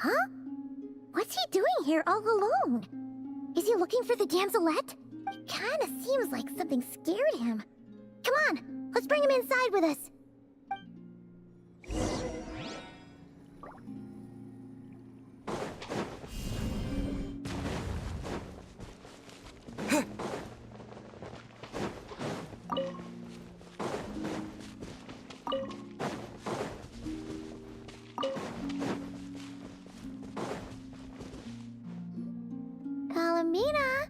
Huh? What's he doing here all alone? Is he looking for the damselette? It kinda seems like something scared him. Come on, let's bring him inside with us. Calamina!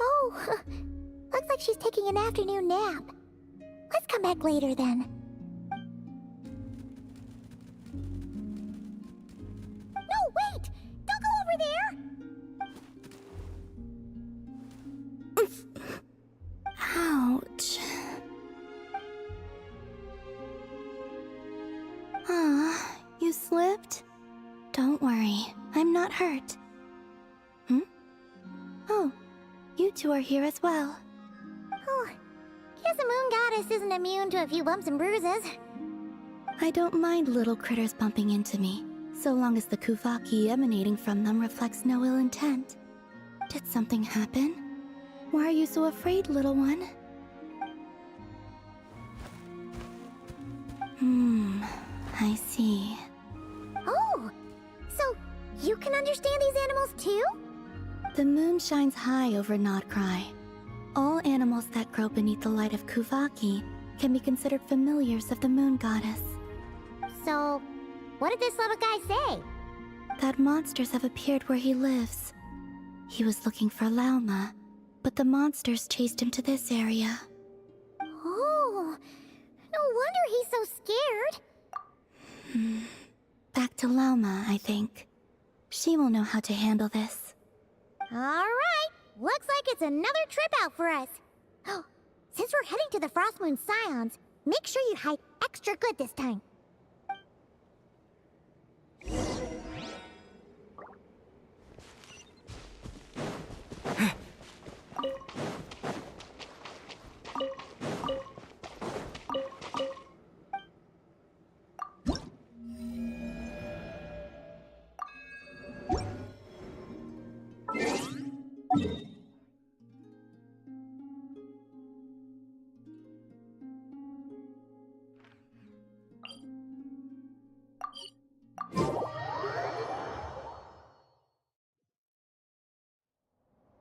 Oh, looks like she's taking an afternoon nap. Let's come back later then. No, wait! Don't go over there! Ouch. Aw, you slipped? Don't worry, I'm not hurt. Oh, you two are here as well. Oh, guess the moon goddess isn't immune to a few bumps and bruises. I don't mind little critters bumping into me, so long as the kuvaki emanating from them reflects no ill intent. Did something happen? Why are you so afraid, little one? I see. Oh, so you can understand these animals too? The moon shines high over Nodcry. All animals that grow beneath the light of Kuvaki can be considered familiars of the moon goddess. So, what did this little guy say? That monsters have appeared where he lives. He was looking for Lauma, but the monsters chased him to this area. Oh, no wonder he's so scared. Back to Lauma, I think. She will know how to handle this. Alright, looks like it's another trip out for us. Oh, since we're heading to the Frost Moon Scions, make sure you hide extra good this time.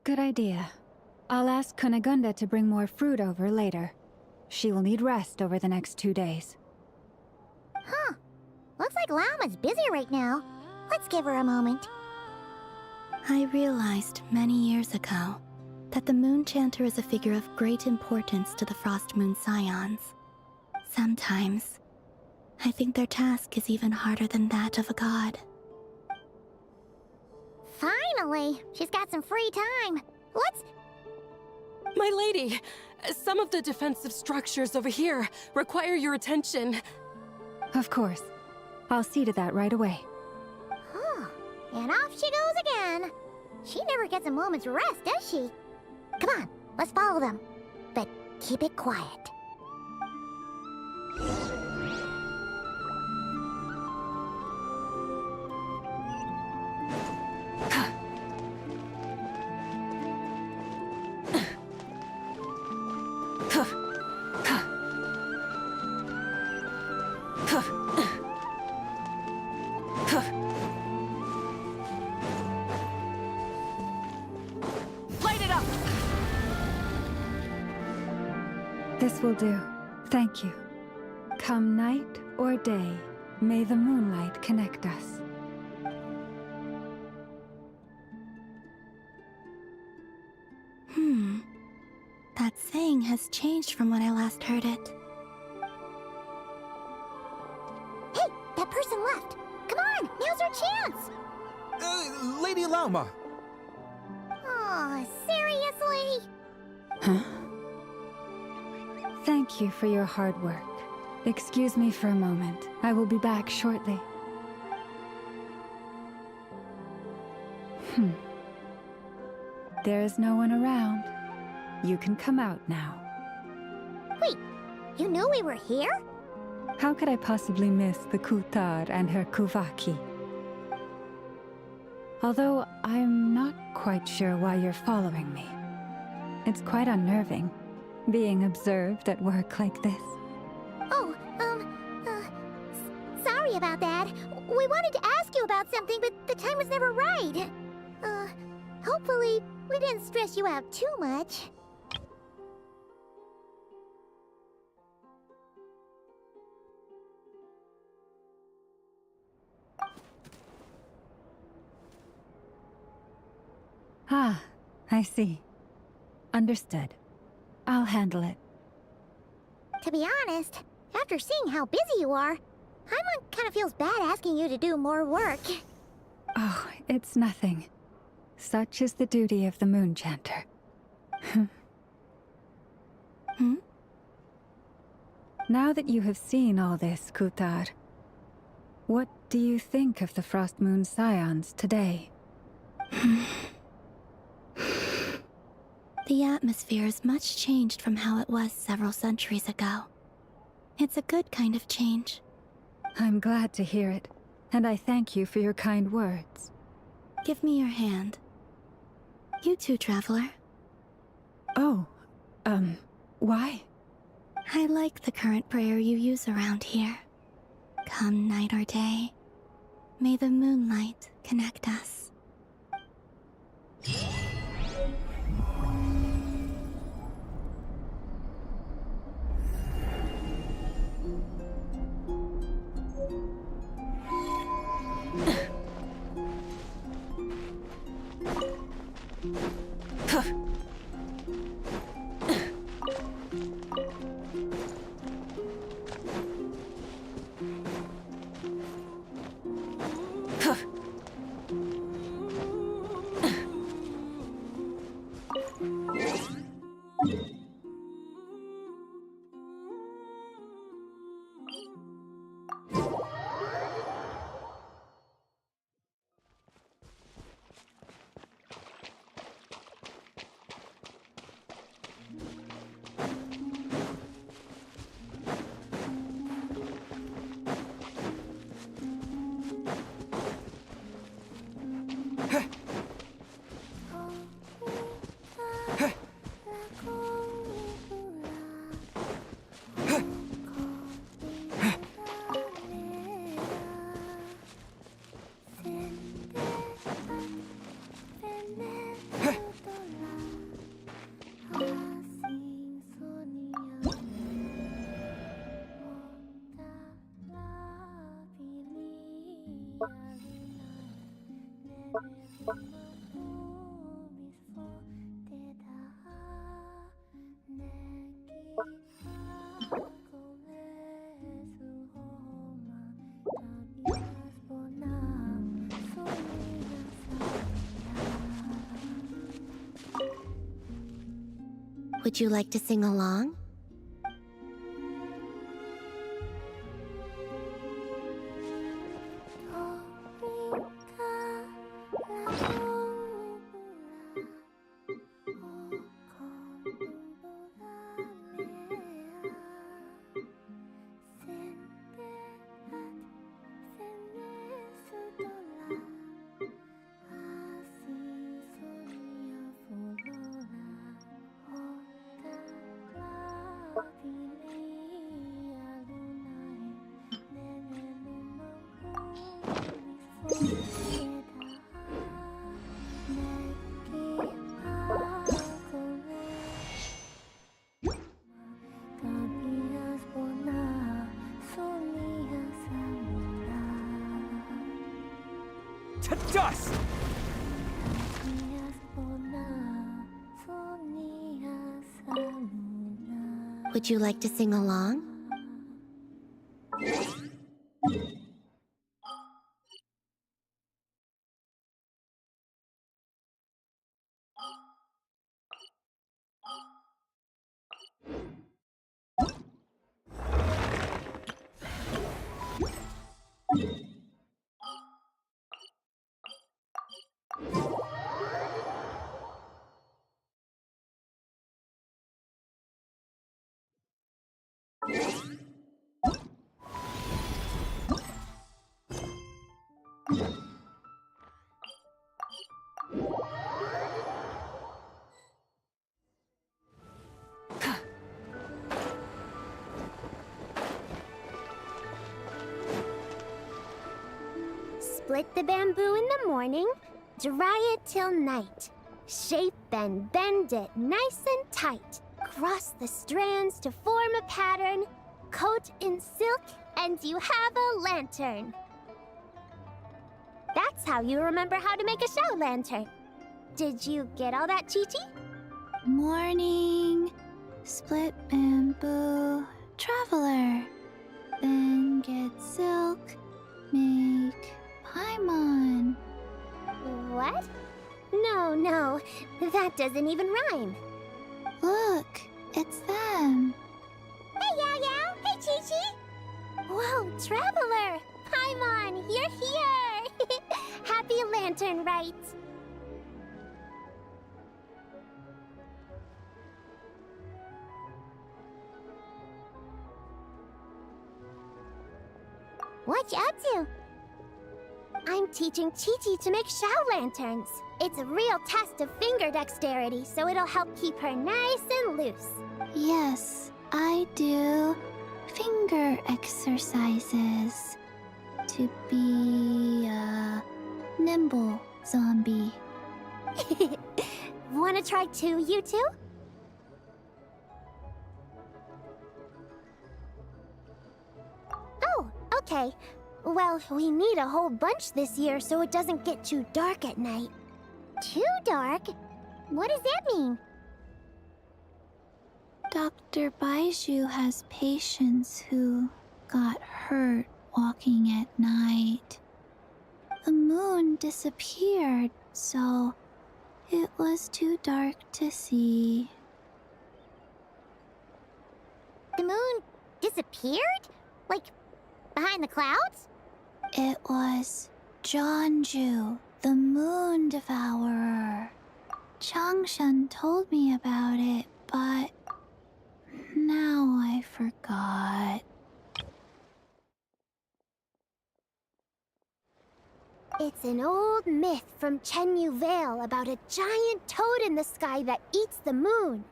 Good idea. I'll ask Kunigunda to bring more fruit over later. She will need rest over the next 2 days. Huh. Looks like Lauma's busy right now. Let's give her a moment. I realized many years ago that the Moon Chanter is a figure of great importance to the Frost Moon Scions. Sometimes, I think their task is even harder than that of a god. Finally, she's got some free time. Let's... My lady, some of the defensive structures over here require your attention. Of course. I'll see to that right away. Huh. And off she goes again. She never gets a moment's rest, does she? Come on, let's follow them. But keep it quiet. Light it up! This will do. Thank you. Come night or day, may the moonlight connect us. That saying has changed from when I last heard it. Hey, that person left. Come on, now's our chance. Lady Lauma. Aw, seriously? Huh? Thank you for your hard work. Excuse me for a moment. I will be back shortly. There is no one around. You can come out now. Wait, you knew we were here? How could I possibly miss the Kutar and her Kuvaki? Although I'm not quite sure why you're following me. It's quite unnerving, being observed at work like this. Oh, sorry about that. We wanted to ask you about something, but the time was never right. Hopefully, we didn't stress you out too much. Ah, I see. Understood. I'll handle it. To be honest, after seeing how busy you are, Paimon kind of feels bad asking you to do more work. Oh, it's nothing. Such is the duty of the Moon Chanter. Hmm? Now that you have seen all this, Kutar, what do you think of the Frost Moon Scions today? The atmosphere is much changed from how it was several centuries ago. It's a good kind of change. I'm glad to hear it, and I thank you for your kind words. Give me your hand. You too, traveler. Oh, why? I like the current prayer you use around here. Come night or day, may the moonlight connect us. Would you like to sing along? To dust! Would you like to sing along? Split the bamboo in the morning, dry it till night. Shape and bend it nice and tight. Cross the strands to form a pattern. Coat in silk, and you have a lantern. That's how you remember how to make a show lantern. Did you get all that, Chi-Chi? Morning, split bamboo, traveler. Then get silk, make paimon. What? No, that doesn't even rhyme. Look, it's them. Hey, Yao Yao! Hey, Chi-Chi! Whoa, Traveler! Paimon, you're here! Happy Lantern Rites! What you up to? I'm teaching Chi-Chi to make Shao lanterns. It's a real test of finger dexterity, so it'll help keep her nice and loose. Yes, I do finger exercises to be a nimble zombie. Wanna try too, you two? Oh, okay. Well, we need a whole bunch this year so it doesn't get too dark at night. Too dark? What does that mean? Dr. Baiju has patients who got hurt walking at night. The moon disappeared, so it was too dark to see. The moon disappeared? Like, behind the clouds? It was Jeonju, the moon devourer. Changshan told me about it, but now I forgot. It's an old myth from Chenyu Vale about a giant toad in the sky that eats the moon.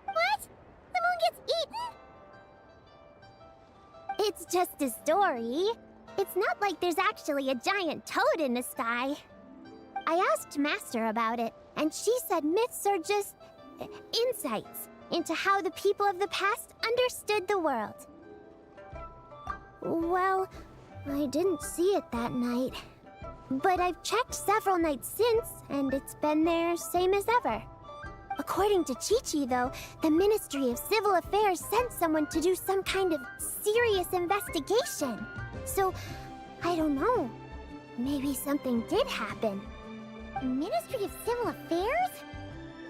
What? The moon gets eaten? It's just a story. It's not like there's actually a giant toad in the sky. I asked Master about it, and she said myths are just insights into how the people of the past understood the world. Well, I didn't see it that night. But I've checked several nights since, and it's been there same as ever. According to Chi-Chi, though, the Ministry of Civil Affairs sent someone to do some kind of serious investigation. So, I don't know. Maybe something did happen. Ministry of Civil Affairs?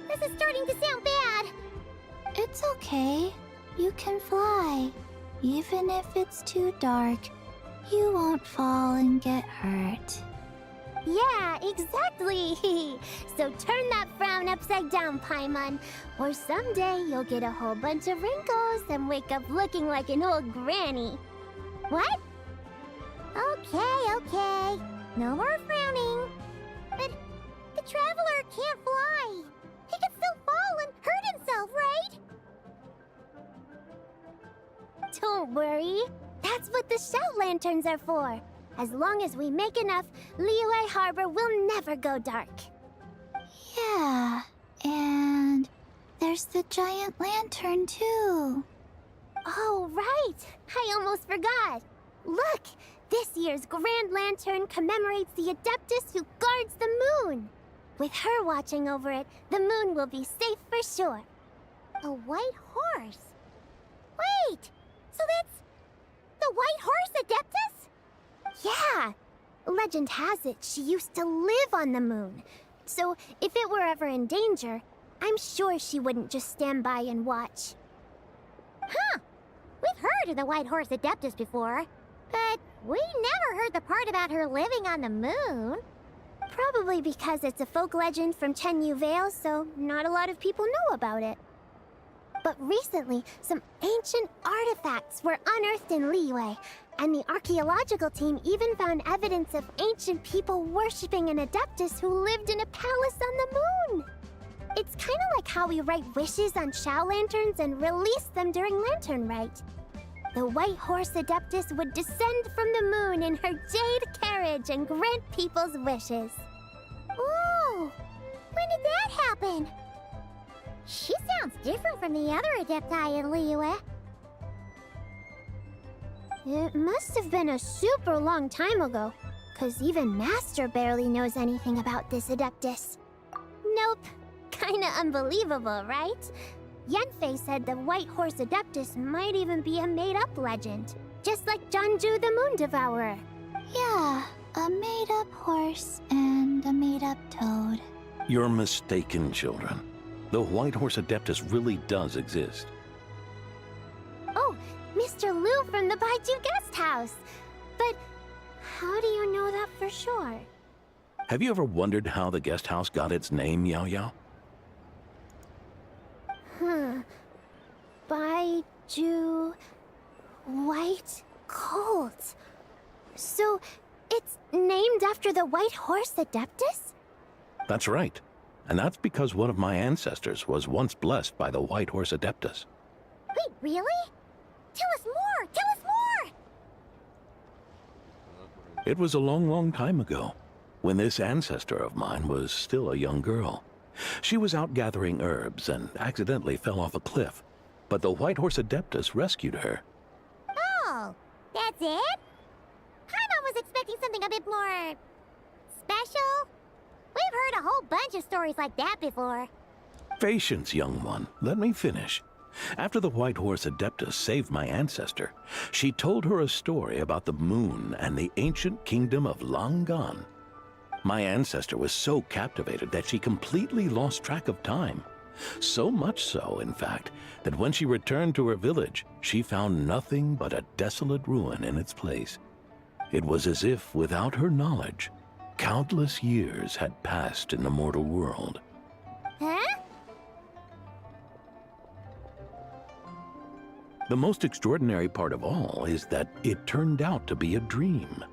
This is starting to sound bad. It's okay. You can fly. Even if it's too dark, you won't fall and get hurt. Yeah, exactly. So turn that frown upside down, Paimon. Or someday you'll get a whole bunch of wrinkles and wake up looking like an old granny. What? Okay. No more frowning. But the Traveler can't fly. He could still fall and hurt himself, right? Don't worry. That's what the Shell Lanterns are for. As long as we make enough, Liyue Harbor will never go dark. Yeah, and there's the giant lantern too. Oh, right! I almost forgot. Look! This year's Grand Lantern commemorates the Adeptus who guards the moon. With her watching over it, the moon will be safe for sure. A white horse? Wait! So that's the White Horse Adeptus? Yeah! Legend has it she used to live on the moon. So if it were ever in danger, I'm sure she wouldn't just stand by and watch. Huh! We've heard of the White Horse Adeptus before, but we never heard the part about her living on the moon. Probably because it's a folk legend from Chenyu Vale, so not a lot of people know about it. But recently, some ancient artifacts were unearthed in Liyue, and the archaeological team even found evidence of ancient people worshipping an Adeptus who lived in a palace on the moon. It's kind of like how we write wishes on Shao Lanterns and release them during Lantern Rite. the White Horse Adeptus would descend from the moon in her jade carriage and grant people's wishes. Ooh! When did that happen? She sounds different from the other Adepti in Liyue. It must have been a super long time ago, 'cause even Master barely knows anything about this Adeptus. Nope. Kinda unbelievable, right? Yanfei said the White Horse Adeptus might even be a made-up legend, just like Janju the Moon Devourer. Yeah, a made-up horse and a made-up toad. You're mistaken, children. The White Horse Adeptus really does exist. Oh, Mr. Liu from the Baiju Guest House. But how do you know that for sure? Have you ever wondered how the guest house got its name, Yao Yao? Baiju... White Colt. So, it's named after the White Horse Adeptus? That's right. And that's because one of my ancestors was once blessed by the White Horse Adeptus. Wait, really? Tell us more! Tell us more! It was a long, long time ago, when this ancestor of mine was still a young girl. She was out gathering herbs and accidentally fell off a cliff, but the White Horse Adeptus rescued her. Oh, that's it? Paimon was expecting something a bit more... special? We've heard a whole bunch of stories like that before. Patience, young one. Let me finish. After the White Horse Adeptus saved my ancestor, she told her a story about the moon and the ancient kingdom of Langan. My ancestor was so captivated that she completely lost track of time. So much so, in fact, that when she returned to her village, she found nothing but a desolate ruin in its place. It was as if, without her knowledge, countless years had passed in the mortal world. Huh? The most extraordinary part of all is that it turned out to be a dream.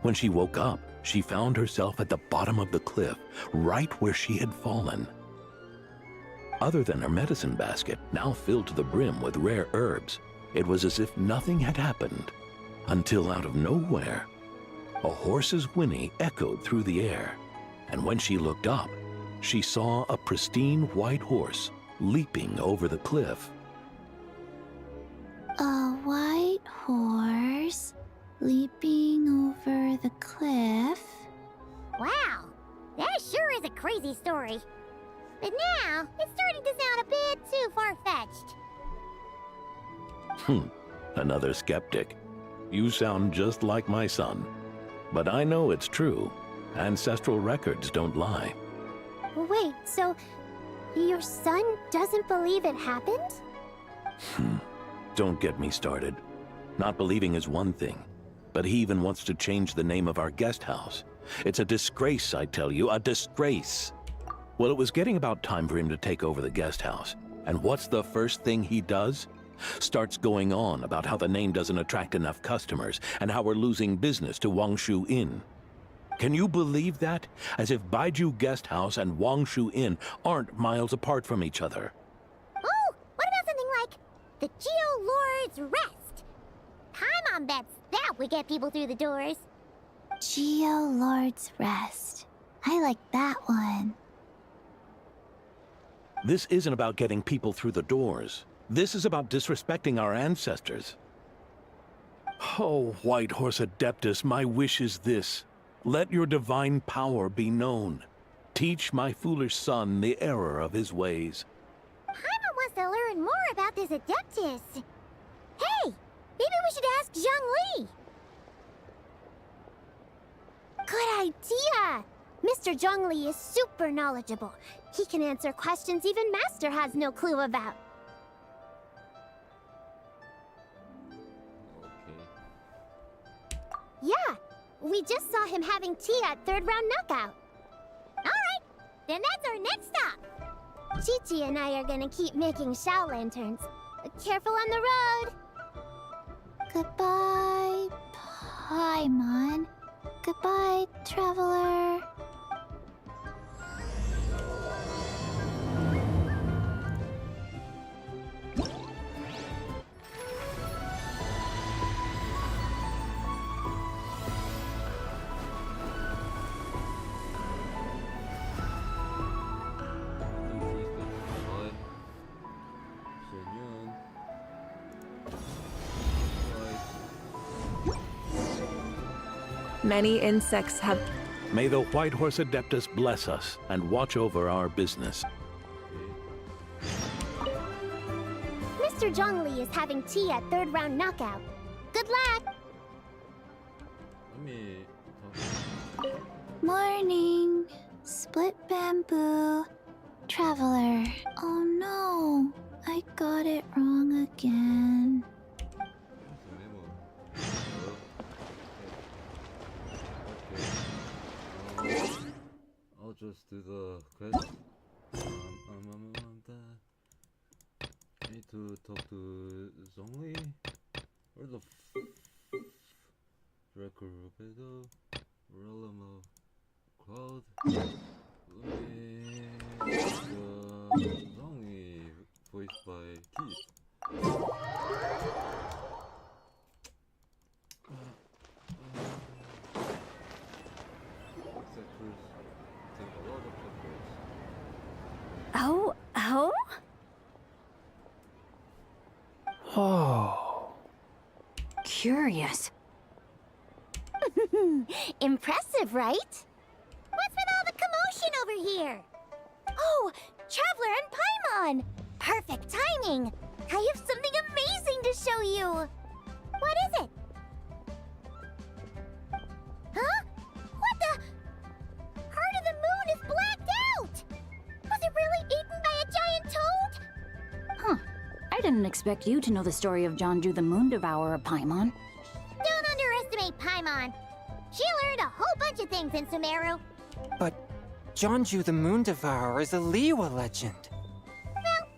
When she woke up, she found herself at the bottom of the cliff, right where she had fallen. Other than her medicine basket, now filled to the brim with rare herbs, it was as if nothing had happened, until out of nowhere, a horse's whinny echoed through the air, and when she looked up, she saw a pristine white horse leaping over the cliff. A white horse leaping over the cliff? Wow, that sure is a crazy story. But now, it's starting to sound a bit too far-fetched. Another skeptic. You sound just like my son. But I know it's true. Ancestral records don't lie. Wait, so your son doesn't believe it happened? Don't get me started. Not believing is one thing, but he even wants to change the name of our guest house. It's a disgrace, I tell you, a disgrace. Well, it was getting about time for him to take over the guest house. And what's the first thing he does? Starts going on about how the name doesn't attract enough customers and how we're losing business to Wangshu Inn. Can you believe that? As if Baiju Guest House and Wangshu Inn aren't miles apart from each other. Oh, what about something like the Geo Lord's Rest? Paimon bets that would get people through the doors. Geo Lord's Rest. I like that one. This isn't about getting people through the doors. This is about disrespecting our ancestors. Oh, White Horse Adeptus, my wish is this. Let your divine power be known. Teach my foolish son the error of his ways. Paimon wants to learn more about this Adeptus. Hey, maybe we should ask Zhang Li. Good idea! Mr. Zhang Li is super knowledgeable. He can answer questions even Master has no clue about. Yeah, we just saw him having tea at third round knockout. Alright, then that's our next stop. Chi-Chi and I are gonna keep making Shao lanterns. Careful on the road! Goodbye, Paimon. Goodbye, traveler. Many insects have... May the White Horse Adeptus bless us and watch over our business. Mr. Zhongli is having tea at third round knockout. Good luck! Morning. Split bamboo. Traveler. Oh no. I got it wrong again. I'll just do the quest. I need to talk to Zhongli or the Draco Rubedo, Realm of Cloud. Zhongli, voiced by Keith. Sectors take a lot of peppers. Oh? Oh. Curious. Impressive, right? What's with all the commotion over here? Oh, Traveler and Paimon! Perfect timing! I have something amazing to show you! What is it? Huh? What the? Heart of the Moon is blacked out! Was it really eaten by a giant toad? Huh. I didn't expect you to know the story of Jonju the Moon Devourer, Paimon. Don't underestimate Paimon. She learned a whole bunch of things in Sumeru. But Jonju the Moon Devourer is a Liyue legend. Well,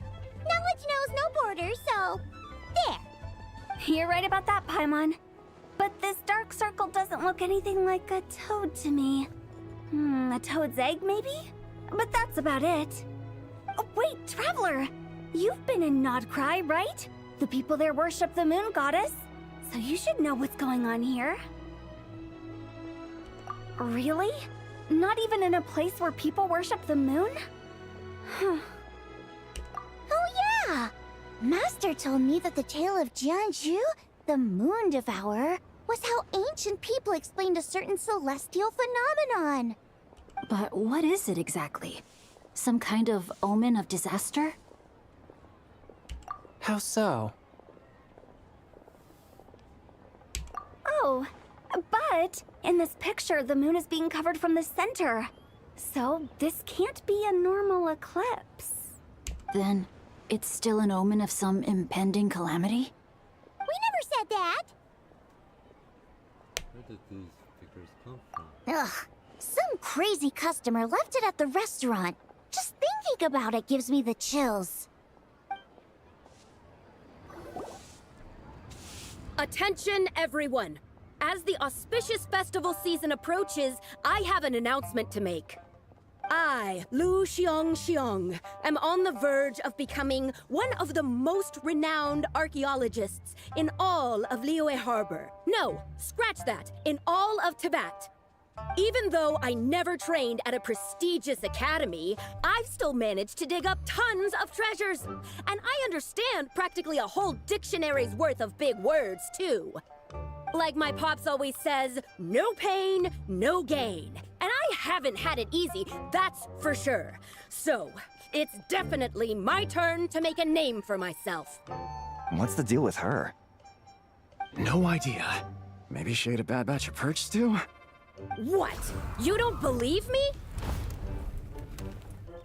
knowledge knows no borders, so... there. You're right about that, Paimon. But this dark circle doesn't look anything like a toad to me. A toad's egg, maybe? But that's about it. Oh, wait, Traveler! You've been in Nodcry, right? The people there worship the moon goddess. So you should know what's going on here. Really? Not even in a place where people worship the moon? Oh yeah! Master told me that the tale of Jianzhu, the Moon Devourer, was how ancient people explained a certain celestial phenomenon. But what is it exactly? Some kind of omen of disaster? How so? Oh, but in this picture, the moon is being covered from the center. So this can't be a normal eclipse. Then, it's still an omen of some impending calamity? We never said that! Where did these figures come from? Ugh, some crazy customer left it at the restaurant. Just thinking about it gives me the chills. Attention, everyone! As the auspicious festival season approaches, I have an announcement to make. I, Lu Xiong, am on the verge of becoming one of the most renowned archaeologists in all of Liyue Harbor. No, scratch that, in all of Tibet. Even though I never trained at a prestigious academy, I've still managed to dig up tons of treasures. And I understand practically a whole dictionary's worth of big words, too. Like my pops always says, no pain, no gain. And I haven't had it easy, that's for sure. So, it's definitely my turn to make a name for myself. What's the deal with her? No idea. Maybe she ate a bad batch of perch stew? What? You don't believe me?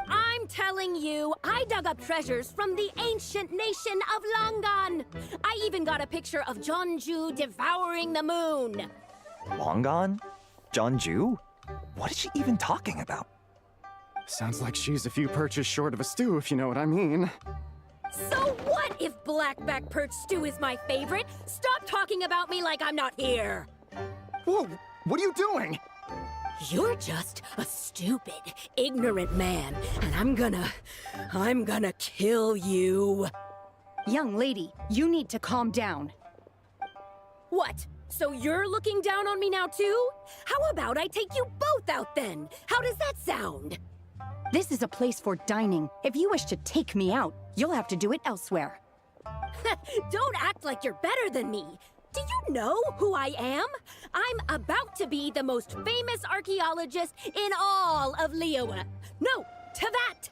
I'm telling you, I dug up treasures from the ancient nation of Langan. I even got a picture of Jonju devouring the moon. Long gone? Jonju? What is she even talking about? Sounds like she's a few perches short of a stew, if you know what I mean. So what if blackback perch stew is my favorite? Stop talking about me like I'm not here. Whoa! What are you doing? You're just a stupid, ignorant man, and I'm gonna kill you. Young lady, you need to calm down. What? So you're looking down on me now too? How about I take you both out then? How does that sound? This is a place for dining. If you wish to take me out, you'll have to do it elsewhere. Don't act like you're better than me. Do you know who I am? I'm about to be the most famous archaeologist in all of Liyue. No, Tevat!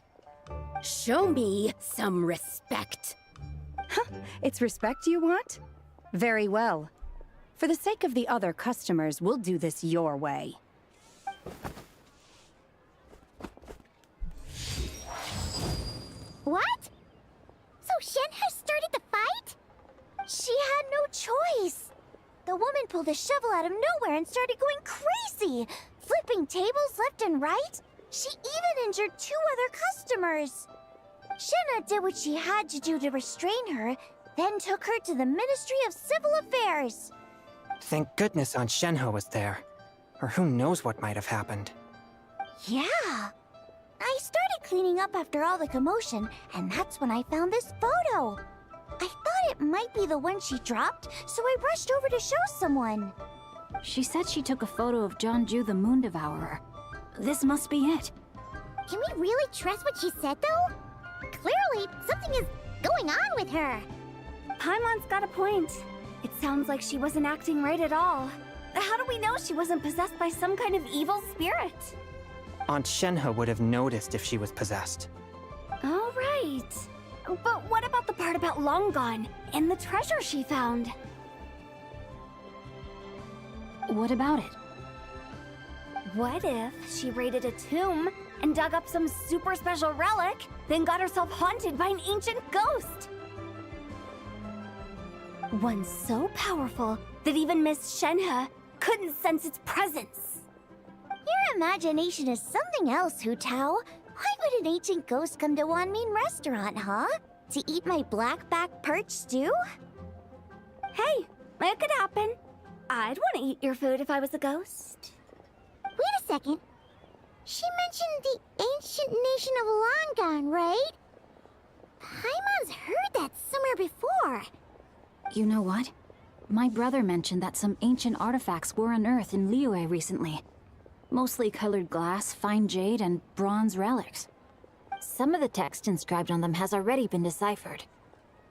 Show me some respect. It's respect you want? Very well. For the sake of the other customers, we'll do this your way. What? So Shenhe started the fight? She had no choice. The woman pulled a shovel out of nowhere and started going crazy, flipping tables left and right. She even injured 2 other customers. Shenhe did what she had to do to restrain her, then took her to the Ministry of Civil Affairs. Thank goodness Aunt Shenhe was there. Or who knows what might have happened. Yeah. I started cleaning up after all the commotion, and that's when I found this photo. I thought it might be the one she dropped, so I rushed over to show someone. She said she took a photo of Jeonju the Moon Devourer. This must be it. Can we really trust what she said, though? Clearly, something is going on with her. Paimon's got a point. It sounds like she wasn't acting right at all. How do we know she wasn't possessed by some kind of evil spirit? Aunt Shenhe would have noticed if she was possessed. All right. But what about the part about Long Gone and the treasure she found? What about it? What if she raided a tomb and dug up some super special relic, then got herself haunted by an ancient ghost? One so powerful that even Miss Shenhe couldn't sense its presence. Your imagination is something else, Hu Tao. Why would an ancient ghost come to Wanmin restaurant, huh? To eat my blackback perch stew? Hey, it could happen. I'd want to eat your food if I was a ghost. Wait a second. She mentioned the ancient nation of Longon, right? Paimon's heard that somewhere before. You know what? My brother mentioned that some ancient artifacts were unearthed in Liyue recently. Mostly colored glass, fine jade, and bronze relics. Some of the text inscribed on them has already been deciphered.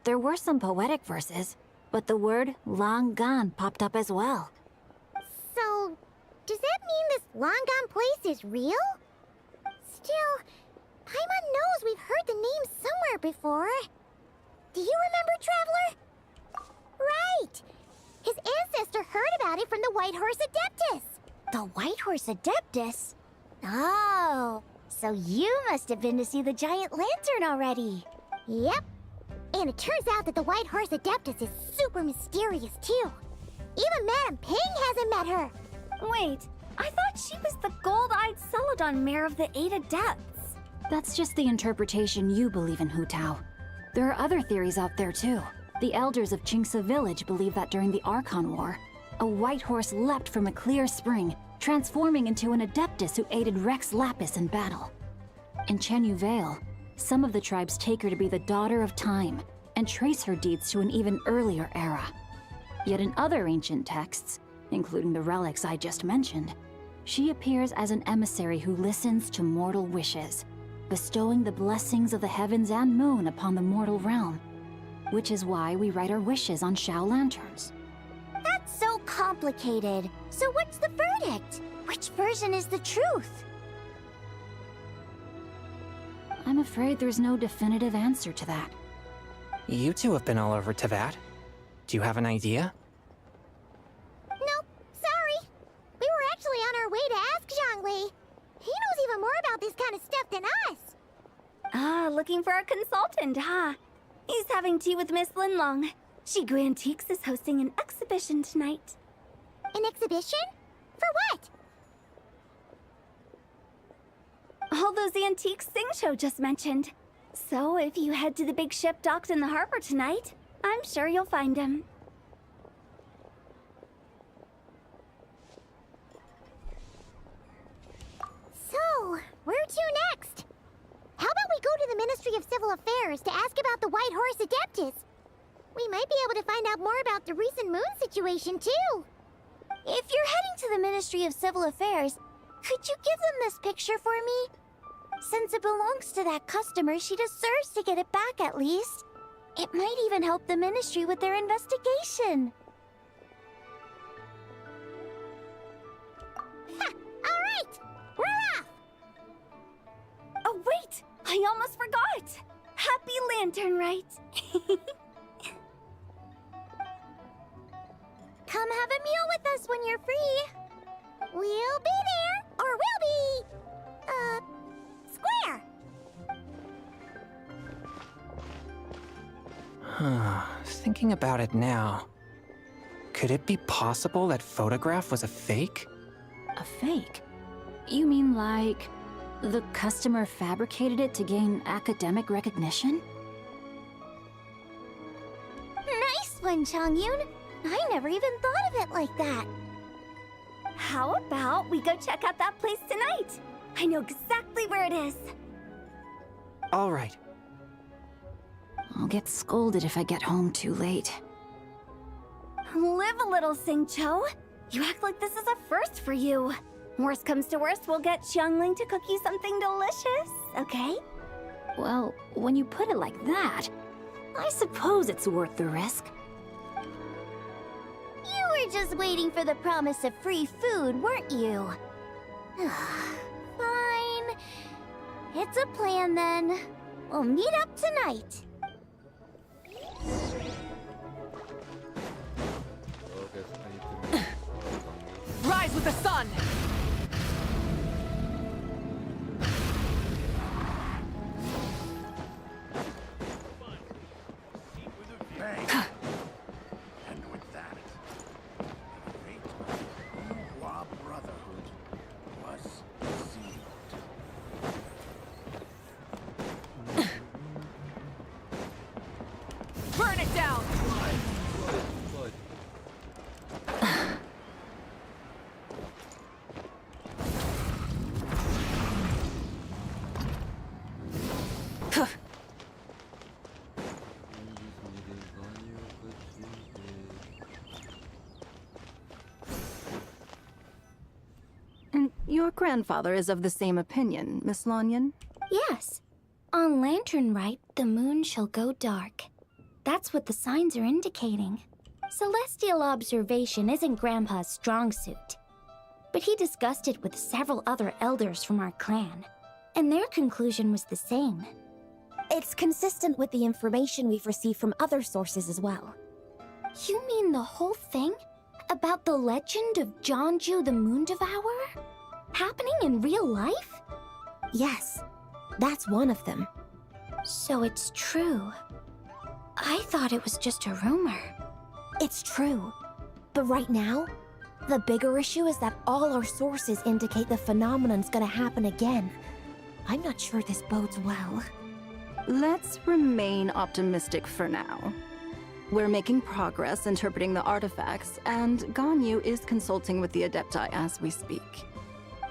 There were some poetic verses, but the word long gone popped up as well. So, does that mean this long gone place is real? Still, Paimon knows we've heard the name somewhere before. Do you remember, Traveler? Right! His ancestor heard about it from the White Horse Adeptus. The White Horse Adeptus? Oh, so you must have been to see the giant lantern already. Yep. And it turns out that the White Horse Adeptus is super mysterious, too. Even Madame Ping hasn't met her. Wait, I thought she was the gold-eyed Celadon mare of the 8 Adepts. That's just the interpretation you believe in, Hu Tao. There are other theories out there too. The elders of Qingce village believe that during the Archon War, a white horse leapt from a clear spring, transforming into an Adeptus who aided Rex Lapis in battle. In Chenyu Vale, some of the tribes take her to be the daughter of time and trace her deeds to an even earlier era. Yet in other ancient texts, including the relics I just mentioned, she appears as an emissary who listens to mortal wishes, bestowing the blessings of the heavens and moon upon the mortal realm, which is why we write our wishes on Shao lanterns. That's so complicated. So what's the verdict? Which version is the truth? I'm afraid there's no definitive answer to that. You two have been all over Tevat. Do you have an idea? Nope, sorry. We were actually on our way to ask Zhongli. He knows even more about this kind of stuff than us. Ah, looking for a consultant, huh? He's having tea with Miss Linlong. Shigu Antiques is hosting an exhibition tonight. An exhibition? For what? All those antiques Sing Show just mentioned. So if you head to the big ship docked in the harbor tonight, I'm sure you'll find him. So, where to next? How about we go to the Ministry of Civil Affairs to ask about the White Horse Adeptus? We might be able to find out more about the recent moon situation, too. If you're heading to the Ministry of Civil Affairs, could you give them this picture for me? Since it belongs to that customer, she deserves to get it back at least. It might even help the Ministry with their investigation. I almost forgot! Happy Lantern Rite! Come have a meal with us when you're free. We'll be there, or we'll be... square. Thinking about it now, could it be possible that photograph was a fake? A fake? You mean like the customer fabricated it to gain academic recognition? Nice one, Chongyun. I never even thought of it like that. How about we go check out that place tonight? I know exactly where it is. All right. I'll get scolded if I get home too late. Live a little, Singcho. You act like this is a first for you. Worst comes to worst, we'll get Xiangling to cook you something delicious, okay? Well, when you put it like that, I suppose it's worth the risk. You were just waiting for the promise of free food, weren't you? Fine. It's a plan then. We'll meet up tonight. So I guess I need to meet Zhongli. Rise with the sun! And with that, the fate of the Hua Brotherhood was sealed. Burn it down! Blood. And your grandfather is of the same opinion, Miss Lanyan? Yes. On Lantern Rite, the moon shall go dark. That's what the signs are indicating. Celestial observation isn't Grandpa's strong suit. But he discussed it with several other elders from our clan, and their conclusion was the same. It's consistent with the information we've received from other sources as well. You mean the whole thing? About the legend of Jeonju the Moon Devourer? Happening in real life? Yes, that's one of them. So it's true. I thought it was just a rumor. It's true. But right now, the bigger issue is that all our sources indicate the phenomenon's gonna happen again. I'm not sure this bodes well. Let's remain optimistic for now. We're making progress interpreting the artifacts, and Ganyu is consulting with the Adepti as we speak.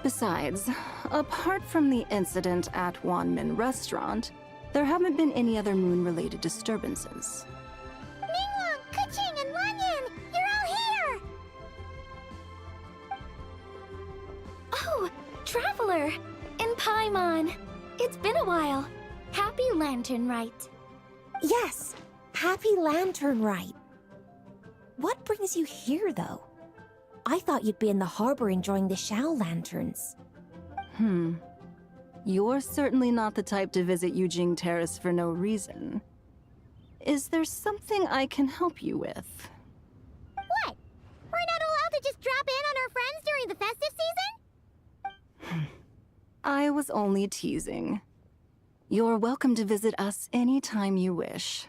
Besides, apart from the incident at Wanmin Restaurant, there haven't been any other moon-related disturbances. Ningguang, Keqing, and Lanyan! You're all here! Oh, Traveler! And Paimon! It's been a while. Happy Lantern Rite. Yes, Happy Lantern Rite. What brings you here, though? I thought you'd be in the harbor enjoying the Shao Lanterns. You're certainly not the type to visit Yujing Terrace for no reason. Is there something I can help you with? What? We're not allowed to just drop in on our friends during the festive season? I was only teasing. You're welcome to visit us anytime you wish.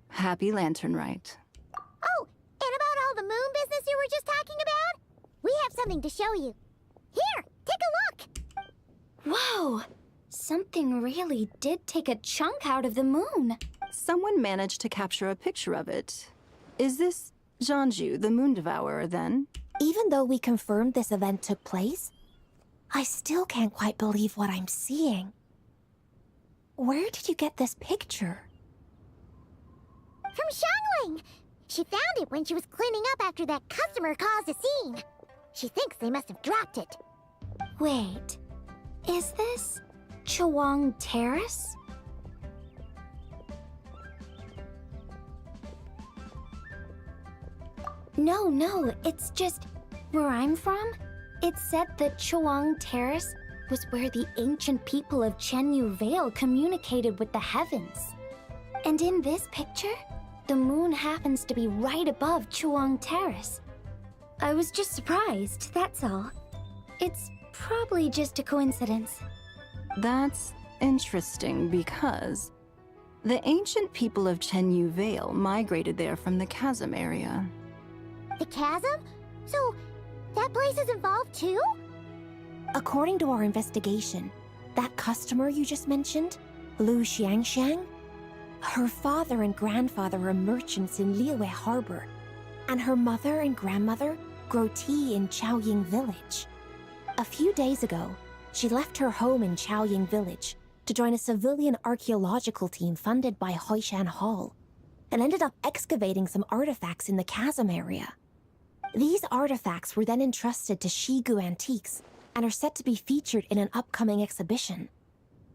Happy Lantern Rite. Oh, and about all the moon business you were just talking about? We have something to show you. Here, take a look! Whoa! Something really did take a chunk out of the moon. Someone managed to capture a picture of it. Is this Jeonju, the Moon Devourer, then? Even though we confirmed this event took place, I still can't quite believe what I'm seeing. Where did you get this picture? From Xiangling! She found it when she was cleaning up after that customer caused a scene. She thinks they must have dropped it. Wait, is this Chawang Terrace? No, it's just where I'm from. It said that Chawang Terrace was where the ancient people of Chenyu Vale communicated with the heavens. And in this picture, the moon happens to be right above Chuang Terrace. I was just surprised, that's all. It's probably just a coincidence. That's interesting because the ancient people of Chenyu Vale migrated there from the chasm area. The chasm? So, that place is involved too? According to our investigation, that customer you just mentioned, Lu Xiangxiang, her father and grandfather are merchants in Liyue Harbor, and her mother and grandmother grow tea in Chaoying Village. A few days ago, she left her home in Chaoying Village to join a civilian archaeological team funded by Hoishan Hall, and ended up excavating some artifacts in the chasm area. These artifacts were then entrusted to Shigu Antiques and are set to be featured in an upcoming exhibition.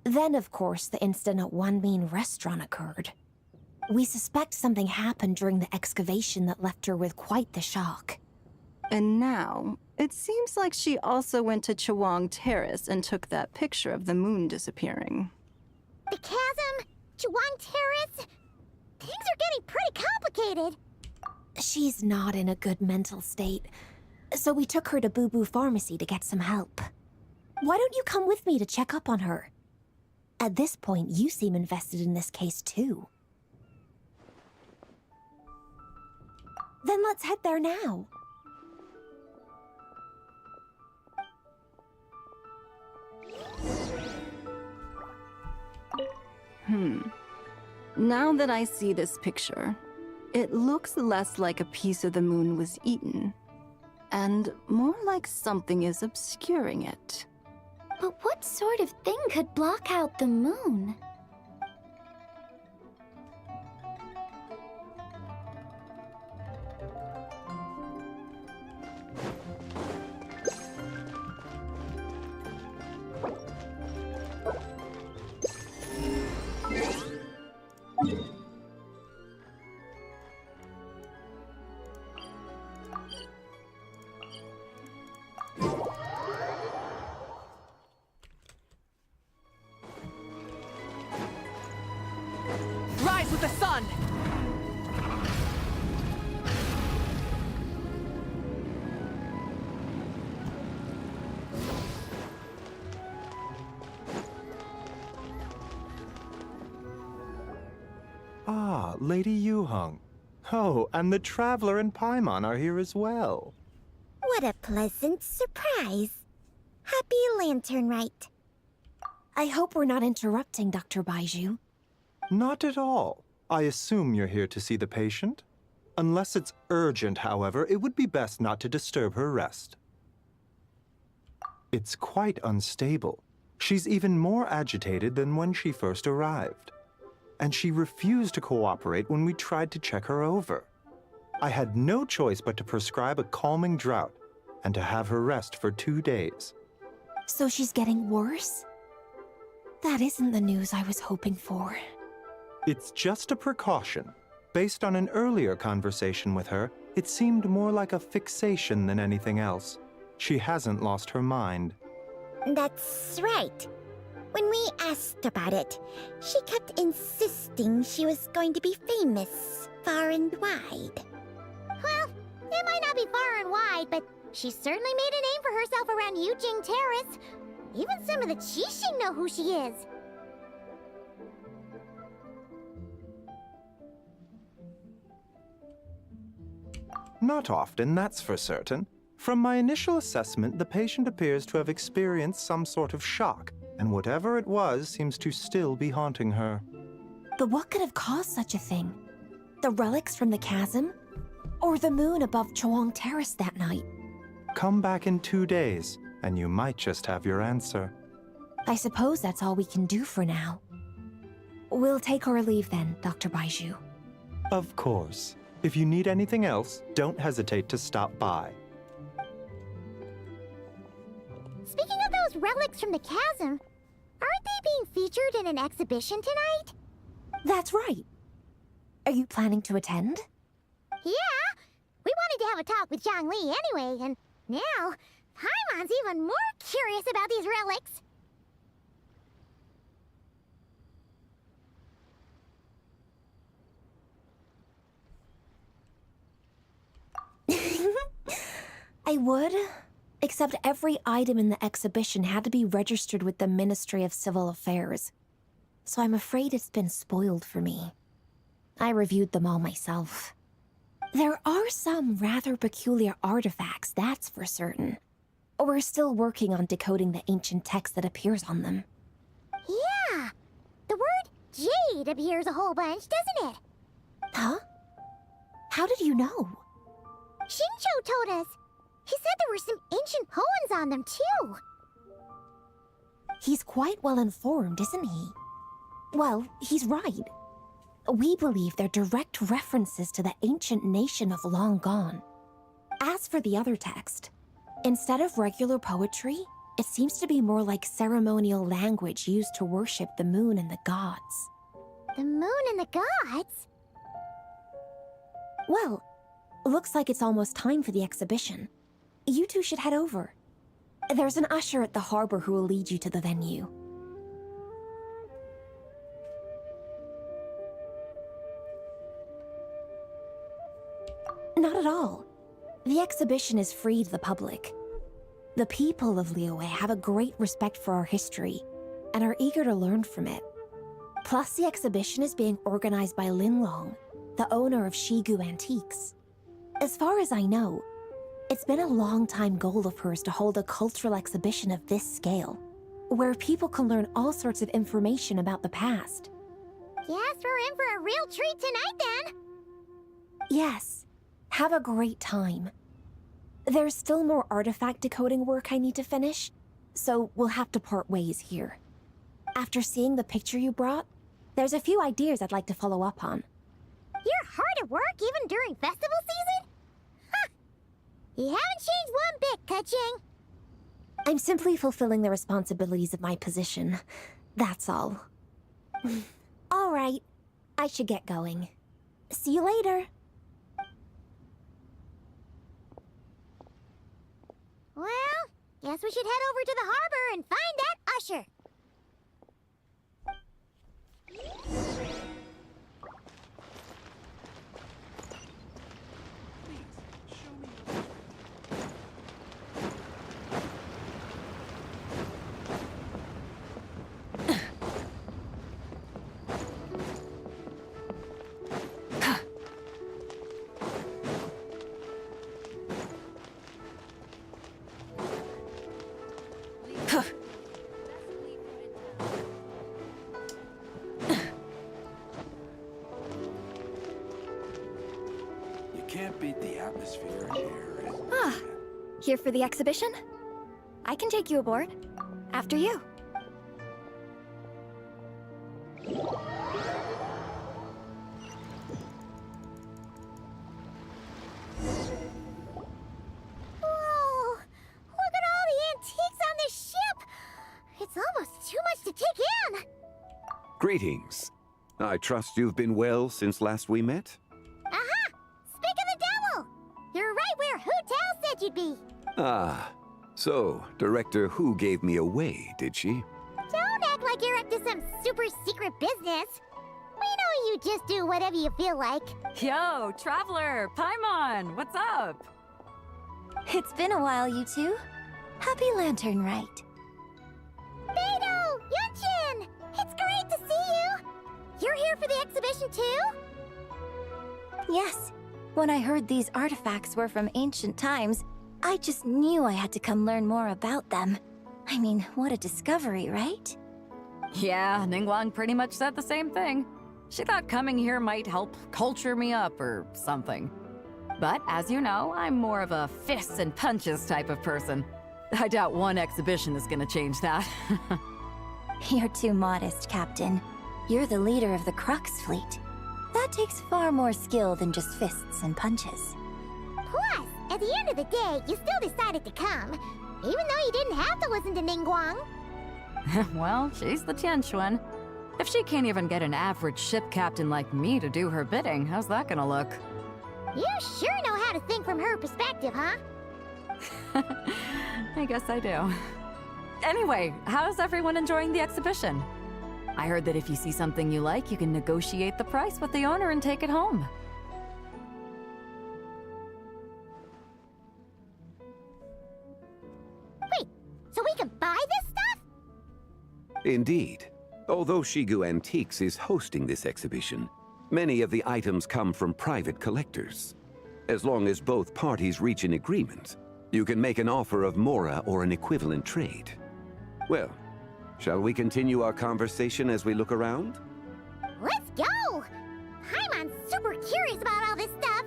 Then, of course, the incident at Wanmin Restaurant occurred. We suspect something happened during the excavation that left her with quite the shock. And now, it seems like she also went to Chuang Terrace and took that picture of the moon disappearing. The chasm? Chuang Terrace? Things are getting pretty complicated. She's not in a good mental state, so we took her to Boo Boo Pharmacy to get some help. Why don't you come with me to check up on her? At this point, you seem invested in this case too. Then let's head there now. Now that I see this picture, it looks less like a piece of the moon was eaten, and more like something is obscuring it. But what sort of thing could block out the moon? Rise with the sun! Ah, Lady Yuheng. Oh, and the Traveler and Paimon are here as well. What a pleasant surprise. Happy Lantern Rite. I hope we're not interrupting, Dr. Baiju. Not at all. I assume you're here to see the patient? Unless it's urgent, however, it would be best not to disturb her rest. It's quite unstable. She's even more agitated than when she first arrived. And she refused to cooperate when we tried to check her over. I had no choice but to prescribe a calming draught and to have her rest for 2 days. So she's getting worse? That isn't the news I was hoping for. It's just a precaution. Based on an earlier conversation with her, it seemed more like a fixation than anything else. She hasn't lost her mind. That's right. When we asked about it, she kept insisting she was going to be famous far and wide. Well, it might not be far and wide, but she certainly made a name for herself around Yujing Terrace. Even some of the Qixing know who she is. Not often, that's for certain. From my initial assessment, the patient appears to have experienced some sort of shock, and whatever it was seems to still be haunting her. But what could have caused such a thing? The relics from the chasm? Or the moon above Chuang Terrace that night? Come back in 2 days, and you might just have your answer. I suppose that's all we can do for now. We'll take our leave then, Dr. Baiju. Of course. If you need anything else, don't hesitate to stop by. Speaking of those relics from the chasm, aren't they being featured in an exhibition tonight? That's right. Are you planning to attend? Yeah! We wanted to have a talk with Zhang Li anyway, and now Paimon's even more curious about these relics. I would, except every item in the exhibition had to be registered with the Ministry of Civil Affairs. So I'm afraid it's been spoiled for me. I reviewed them all myself. There are some rather peculiar artifacts, that's for certain. We're still working on decoding the ancient text that appears on them. Yeah, the word jade appears a whole bunch, doesn't it? Huh? How did you know? Shincho told us. He said there were some ancient poems on them, too. He's quite well informed, isn't he? Well, he's right. We believe they're direct references to the ancient nation of long gone. As for the other text, instead of regular poetry, it seems to be more like ceremonial language used to worship the moon and the gods. The moon and the gods? Well, looks like it's almost time for the exhibition. You two should head over. There's an usher at the harbor who will lead you to the venue. Not at all. The exhibition is free to the public. The people of Liyue have a great respect for our history and are eager to learn from it. Plus, the exhibition is being organized by Linlong, the owner of Shigu Antiques. As far as I know, it's been a long-time goal of hers to hold a cultural exhibition of this scale, where people can learn all sorts of information about the past. Guess we're in for a real treat tonight, then. Yes, have a great time. There's still more artifact decoding work I need to finish, so we'll have to part ways here. After seeing the picture you brought, there's a few ideas I'd like to follow up on. You're hard at work even during festival season? Ha! You haven't changed one bit, Ka-Ching. I'm simply fulfilling the responsibilities of my position. That's all. All right, I should get going. See you later. Well, guess we should head over to the harbor and find that usher. Can't beat the atmosphere in here. Ah, here for the exhibition? I can take you aboard. After you. Whoa! Look at all the antiques on this ship! It's almost too much to take in! Greetings. I trust you've been well since last we met? Aha! Speak of the devil! You're right where Hu Tao said you'd be. Ah, so Director Hu gave me away, did she? Don't act like you're up to some super secret business. We know you just do whatever you feel like. Yo, Traveler, Paimon, what's up? It's been a while, you two. Happy Lantern Rite. Beidou! Yunchin! It's great to see you! You're here for the exhibition too? Yes. When I heard these artifacts were from ancient times, I just knew I had to come learn more about them. I mean, what a discovery, right? Yeah, Ningguang pretty much said the same thing. She thought coming here might help culture me up or something. But as you know, I'm more of a fists and punches type of person. I doubt one exhibition is gonna change that. You're too modest, Captain. You're the leader of the Crux fleet. That takes far more skill than just fists and punches. Plus, at the end of the day, you still decided to come, even though you didn't have to listen to Ningguang. Well, she's the Tianquan. If she can't even get an average ship captain like me to do her bidding, how's that gonna look? You sure know how to think from her perspective, huh? I guess I do. Anyway, how's everyone enjoying the exhibition? I heard that if you see something you like, you can negotiate the price with the owner and take it home. Wait, so we can buy this stuff? Indeed. Although Shigu Antiques is hosting this exhibition, many of the items come from private collectors. As long as both parties reach an agreement, you can make an offer of mora or an equivalent trade. Well, shall we continue our conversation as we look around? Let's go! Paimon's super curious about all this stuff.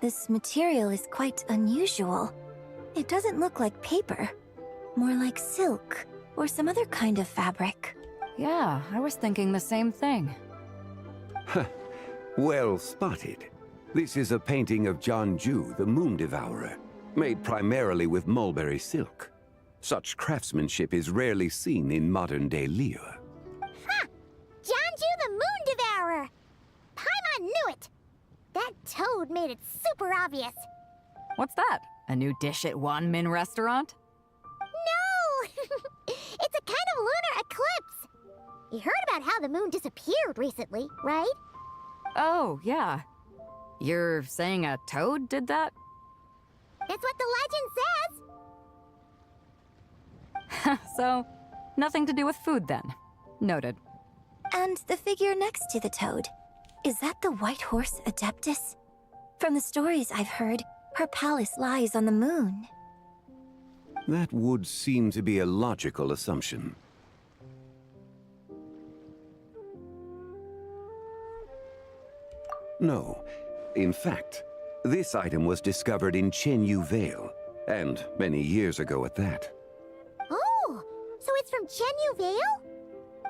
This material is quite unusual. It doesn't look like paper. More like silk, or some other kind of fabric. Yeah, I was thinking the same thing. Well spotted. This is a painting of Janju, the Moon Devourer, made primarily with mulberry silk. Such craftsmanship is rarely seen in modern-day Liyue. Ha! Janju the Moon Devourer! Paimon knew it! That toad made it super obvious. What's that? A new dish at Wanmin restaurant? No! It's a kind of lunar eclipse. You heard about how the moon disappeared recently, right? Oh, yeah. You're saying a toad did that? That's what the legend says. So, nothing to do with food then. Noted. And the figure next to the toad. Is that the White Horse Adeptus? From the stories I've heard, her palace lies on the moon. That would seem to be a logical assumption. No. In fact, this item was discovered in Chenyu Vale, and many years ago at that. Oh, so it's from Chenyu Vale?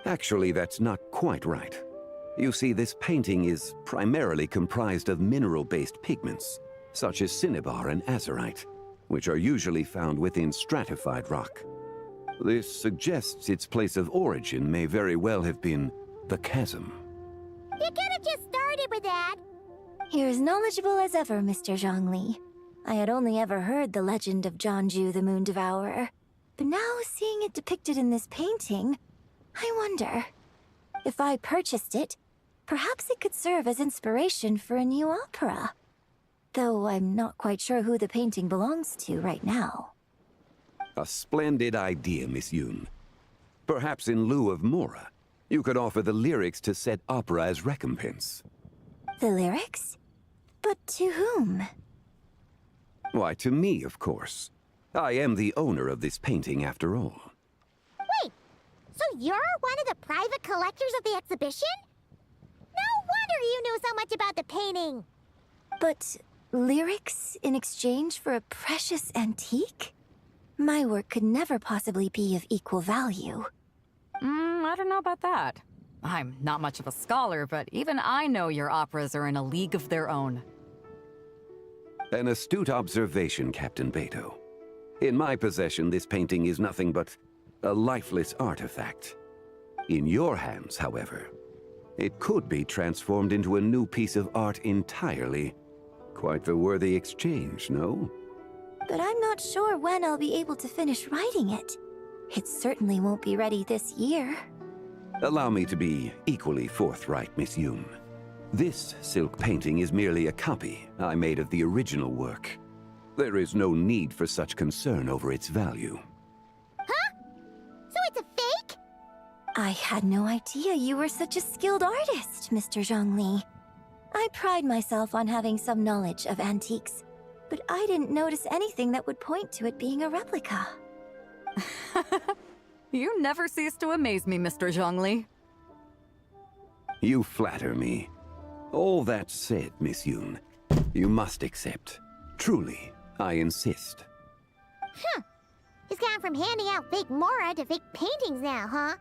Actually, that's not quite right. You see, this painting is primarily comprised of mineral-based pigments, such as cinnabar and azurite, which are usually found within stratified rock. This suggests its place of origin may very well have been the chasm. You could have just started with that. You're as knowledgeable as ever, Mr. Zhongli. I had only ever heard the legend of Janju the Moon Devourer, but now seeing it depicted in this painting, I wonder. If I purchased it, perhaps it could serve as inspiration for a new opera. Though I'm not quite sure who the painting belongs to right now. A splendid idea, Miss Yoon. Perhaps in lieu of mora, you could offer the lyrics to said opera as recompense. The lyrics? But to whom? Why, to me, of course. I am the owner of this painting, after all. Wait, so you're one of the private collectors of the exhibition? No wonder you knew so much about the painting. But lyrics in exchange for a precious antique? My work could never possibly be of equal value. I don't know about that. I'm not much of a scholar, but even I know your operas are in a league of their own. An astute observation, Captain Beto. In my possession, this painting is nothing but a lifeless artifact. In your hands, however, it could be transformed into a new piece of art entirely. Quite the worthy exchange, no? But I'm not sure when I'll be able to finish writing it. It certainly won't be ready this year. Allow me to be equally forthright, Miss Yoon. This silk painting is merely a copy I made of the original work. There is no need for such concern over its value. Huh? So it's a fake? I had no idea you were such a skilled artist, Mr. Zhongli. I pride myself on having some knowledge of antiques, but I didn't notice anything that would point to it being a replica. You never cease to amaze me, Mr. Zhongli. You flatter me. All that said, Miss Yoon, you must accept. Truly, I insist. Huh. He's gone from handing out fake Mora to fake paintings now, huh?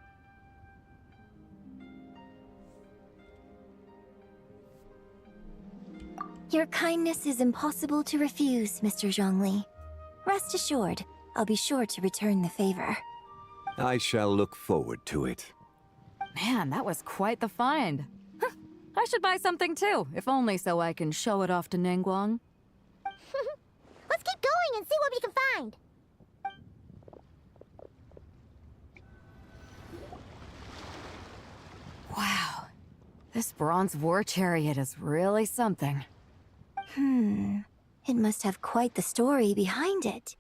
Your kindness is impossible to refuse, Mr. Zhongli. Rest assured, I'll be sure to return the favor. I shall look forward to it. Man, that was quite the find. I should buy something too, if only so I can show it off to Ningguang. Let's keep going and see what we can find. Wow. This bronze war chariot is really something. It must have quite the story behind it.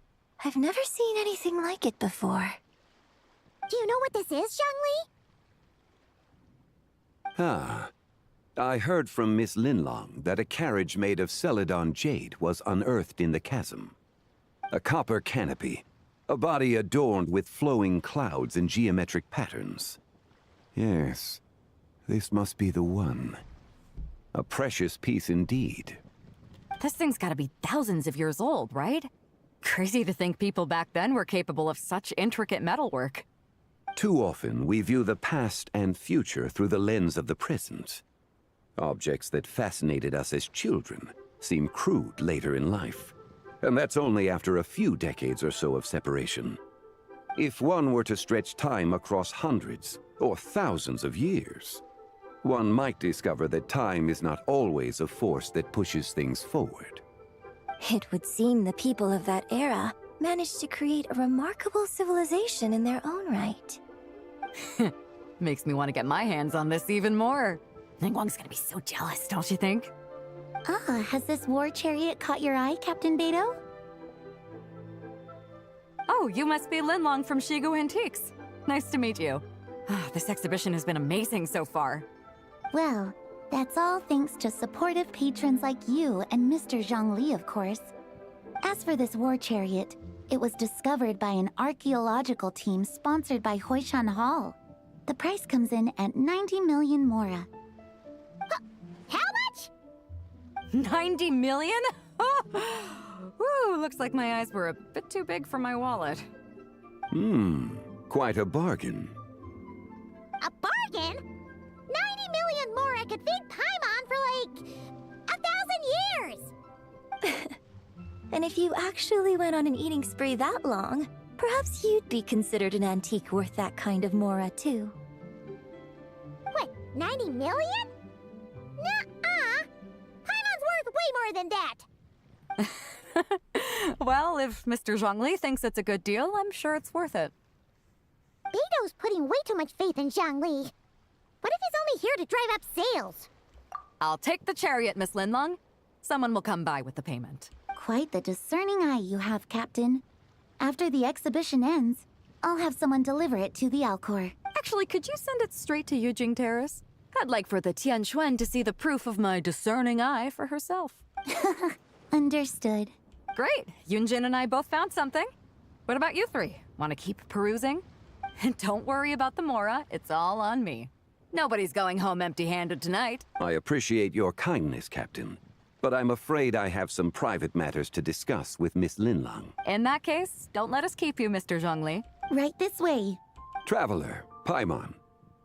I've never seen anything like it before. Do you know what this is, Zhongli? Ah. I heard from Miss Linlong that a carriage made of Celadon jade was unearthed in the chasm. A copper canopy, a body adorned with flowing clouds and geometric patterns. Yes, this must be the one. A precious piece indeed. This thing's gotta be thousands of years old, right? Crazy to think people back then were capable of such intricate metalwork. Too often, we view the past and future through the lens of the present. Objects that fascinated us as children seem crude later in life. And that's only after a few decades or so of separation. If one were to stretch time across hundreds or thousands of years, one might discover that time is not always a force that pushes things forward. It would seem the people of that era managed to create a remarkable civilization in their own right. Makes me want to get my hands on this even more. Ningguang's gonna be so jealous, don't you think? Ah, has this war chariot caught your eye, Captain Beidou? Oh, you must be Linlong from Shigu Antiques. Nice to meet you. This exhibition has been amazing so far. Well, that's all thanks to supportive patrons like you and Mr. Zhongli, of course. As for this war chariot, it was discovered by an archaeological team sponsored by Hoishan Hall. The price comes in at 90 million Mora. How much? 90 million? Woo, looks like my eyes were a bit too big for my wallet. Quite a bargain. A bargain? 90 million Mora could feed Paimon for like 1,000 years! And if you actually went on an eating spree that long, perhaps you'd be considered an antique worth that kind of Mora, too. What, 90 million? Nuh-uh! Paimon's worth way more than that! Well, if Mr. Zhongli thinks it's a good deal, I'm sure it's worth it. Beidou's putting way too much faith in Zhongli. What if he's only here to drive up sales? I'll take the chariot, Miss Linlong. Someone will come by with the payment. Quite the discerning eye you have, Captain. After the exhibition ends, I'll have someone deliver it to the Alcor. Actually, could you send it straight to Yujing Terrace? I'd like for the Tianquan to see the proof of my discerning eye for herself. Understood. Great. Yunjin and I both found something. What about you three? Want to keep perusing? And don't worry about the Mora. It's all on me. Nobody's going home empty-handed tonight. I appreciate your kindness, Captain. But I'm afraid I have some private matters to discuss with Miss Linlong. In that case, don't let us keep you, Mr. Zhongli. Right this way. Traveler, Paimon,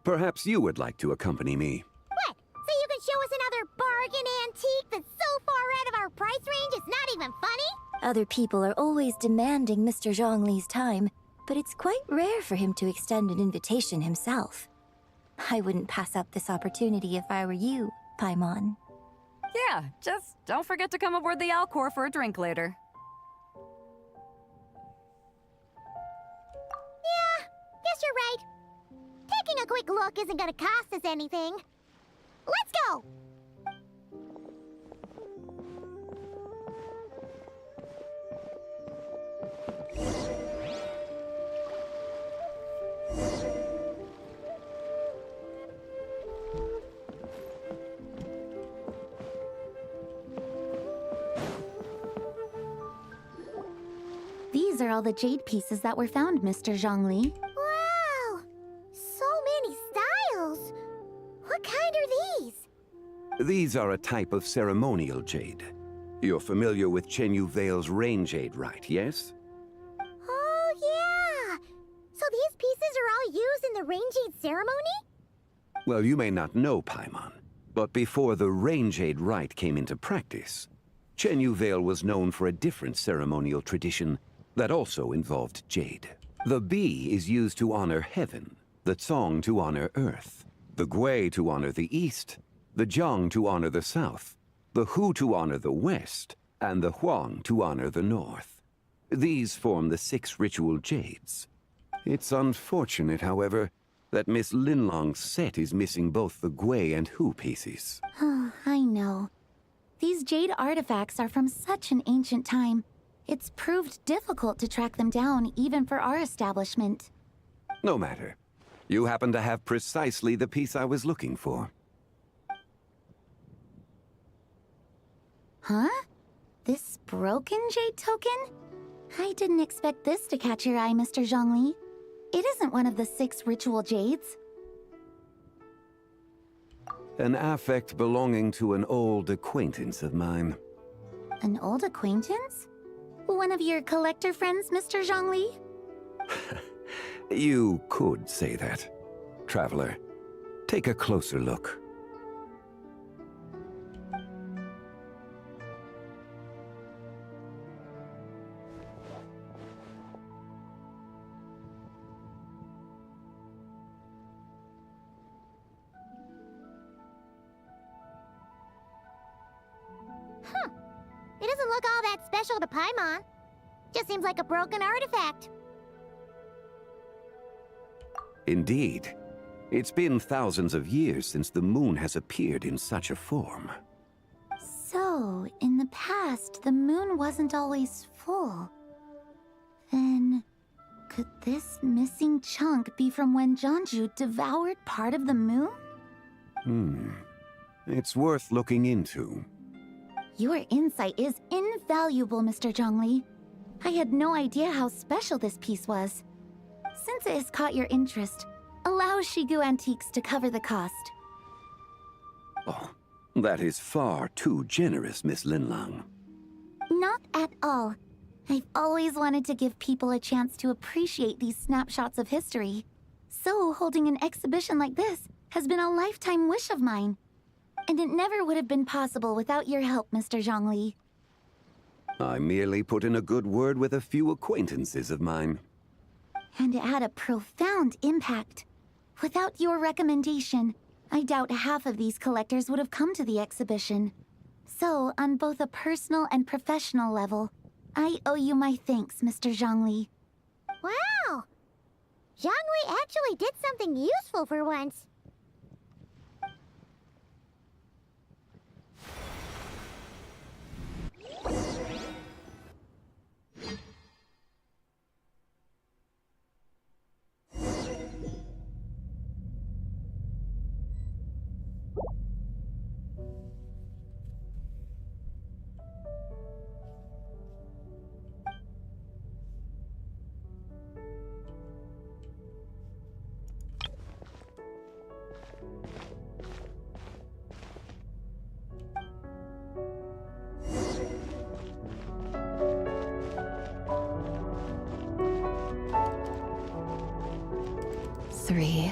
perhaps you would like to accompany me. What? So you can show us another bargain antique that's so far out of our price range it's not even funny? Other people are always demanding Mr. Zhongli's time, but it's quite rare for him to extend an invitation himself. I wouldn't pass up this opportunity if I were you, Paimon. Yeah, just don't forget to come aboard the Alcor for a drink later. Yeah, guess you're right. Taking a quick look isn't gonna cost us anything. Let's go! These are all the jade pieces that were found, Mr. Zhongli. Wow! So many styles! What kind are these? These are a type of ceremonial jade. You're familiar with Chenyu Vale's rain jade, right, yes? Oh, yeah! So these pieces are all used in the rain jade ceremony? Well, you may not know, Paimon, but before the rain jade rite came into practice, Chenyu Vale was known for a different ceremonial tradition that also involved jade. The Bi is used to honor heaven, the Tsong to honor earth, the Gui to honor the east, the Jiang to honor the south, the Hu to honor the west, and the Huang to honor the north. These form the 6 ritual jades. It's unfortunate, however, that Miss Linlong's set is missing both the Gui and Hu pieces. Oh, I know. These jade artifacts are from such an ancient time. It's proved difficult to track them down, even for our establishment. No matter. You happen to have precisely the piece I was looking for. Huh? This broken jade token? I didn't expect this to catch your eye, Mr. Zhongli. It isn't one of the 6 ritual jades. An affect belonging to an old acquaintance of mine. An old acquaintance? One of your collector friends, Mr. Zhongli? You could say that. Traveler, take a closer look. It doesn't look all that special to Paimon. Just seems like a broken artifact. Indeed. It's been thousands of years since the moon has appeared in such a form. So, in the past, the moon wasn't always full. Then, could this missing chunk be from when Jianzhu devoured part of the moon? It's worth looking into. Your insight is invaluable, Mr. Zhongli. I had no idea how special this piece was. Since it has caught your interest, allow Shigu Antiques to cover the cost. Oh, that is far too generous, Miss Linlang. Not at all. I've always wanted to give people a chance to appreciate these snapshots of history. So holding an exhibition like this has been a lifetime wish of mine. And it never would have been possible without your help, Mr. Zhongli. I merely put in a good word with a few acquaintances of mine. And it had a profound impact. Without your recommendation, I doubt half of these collectors would have come to the exhibition. So, on both a personal and professional level, I owe you my thanks, Mr. Zhongli. Wow! Zhongli actually did something useful for once. Three,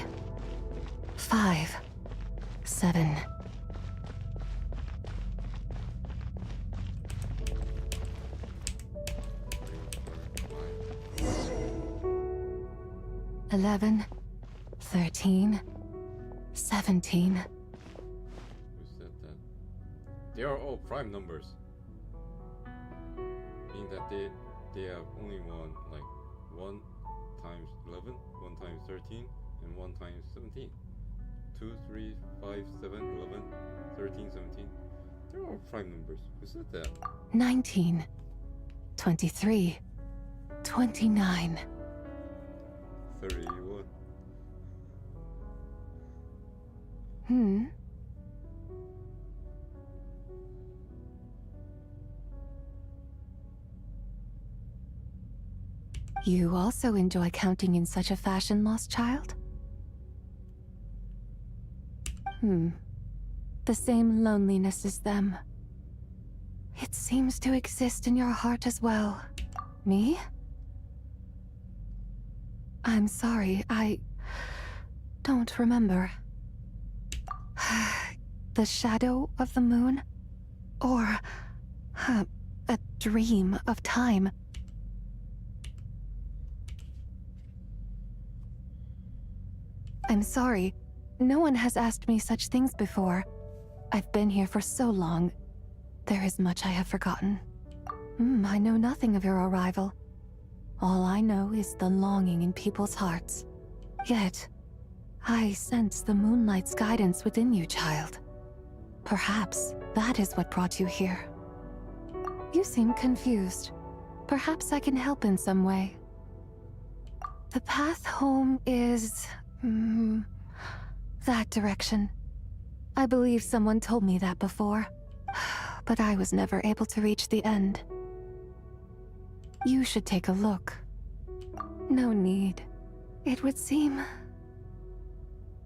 5, 7. $11, 13, 17. Who said that? They are all prime numbers. Meaning that they have only one, like 1 times 11, 1 times 13, and 1 times 17. 2, 3, 5, 7, 11, 13, 17. They're all prime numbers. Who said that? 19, 23, 29. 31. You also enjoy counting in such a fashion, lost child? The same loneliness as them. It seems to exist in your heart as well. Me? I'm sorry, I don't remember. The shadow of the moon? Or a dream of time? I'm sorry. No one has asked me such things before. I've been here for so long. There is much I have forgotten. I know nothing of your arrival. All I know is the longing in people's hearts. Yet, I sense the moonlight's guidance within you, child. Perhaps that is what brought you here. You seem confused. Perhaps I can help in some way. The path home is... that direction. I believe someone told me that before, but I was never able to reach the end. You should take a look. No need. It would seem...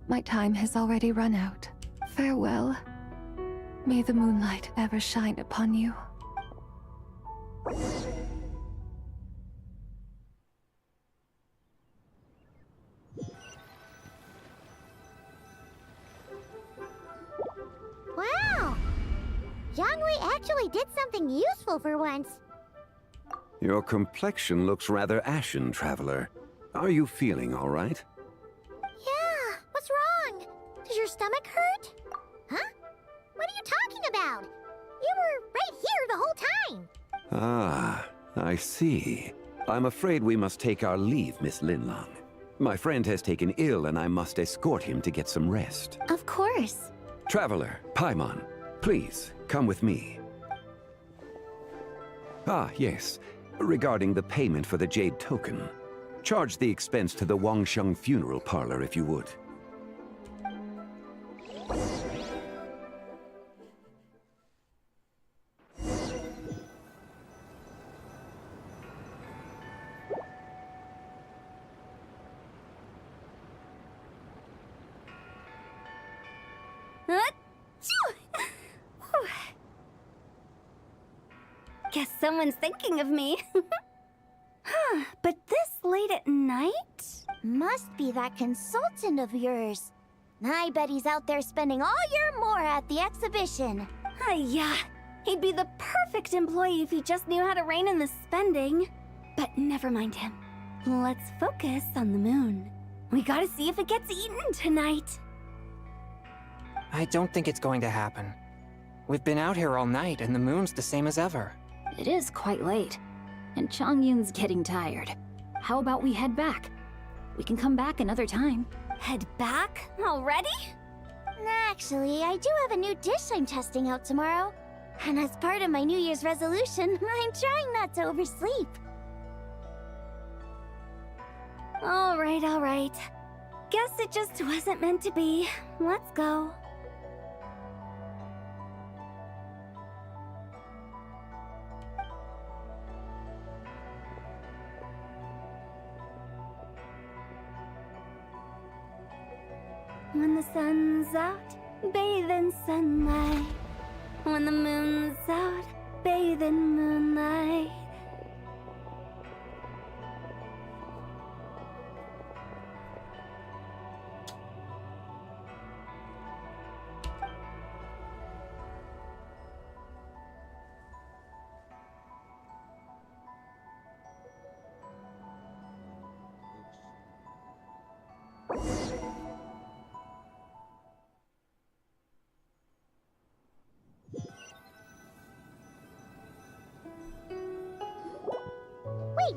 my time has already run out. Farewell. May the moonlight ever shine upon you. Wow! Jiangwei actually did something useful for once. Your complexion looks rather ashen, Traveler. Are you feeling all right? Yeah, what's wrong? Does your stomach hurt? Huh? What are you talking about? You were right here the whole time. Ah, I see. I'm afraid we must take our leave, Miss Linlong. My friend has taken ill and I must escort him to get some rest. Of course. Traveler, Paimon, please, come with me. Ah, yes. Regarding the payment for the Jade Token. Charge the expense to the Wangsheng Funeral Parlor if you would. Guess someone's thinking of me. Huh, but this late at night? Must be that consultant of yours. I bet he's out there spending all year more at the exhibition. Yeah, he'd be the perfect employee if he just knew how to rein in the spending. But never mind him. Let's focus on the moon. We gotta see if it gets eaten tonight. I don't think it's going to happen. We've been out here all night and the moon's the same as ever. It is quite late, and Chongyun's getting tired. How about we head back? We can come back another time. Head back? Already? Actually, I do have a new dish I'm testing out tomorrow. And as part of my New Year's resolution, I'm trying not to oversleep. Alright. Guess it just wasn't meant to be. Let's go. When the sun's out, bathe in sunlight. When the moon's out, bathe in moonlight. Wait,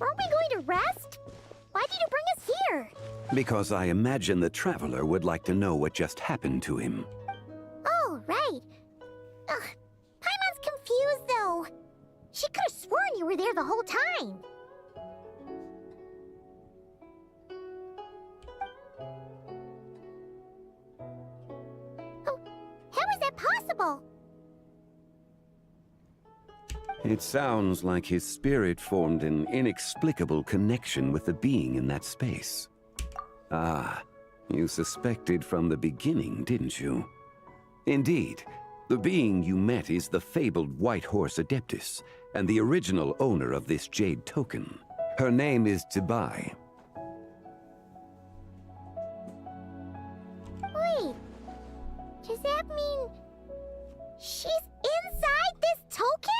aren't we going to rest? Why did you bring us here? Because I imagine the Traveler would like to know what just happened to him. Oh, right. Paimon's confused, though. She could have sworn you were there the whole time. Oh, how is that possible? It sounds like his spirit formed an inexplicable connection with the being in that space. Ah, you suspected from the beginning, didn't you? Indeed, the being you met is the fabled White Horse Adeptus, and the original owner of this jade token. Her name is Tibai. Wait, does that mean she's inside this token?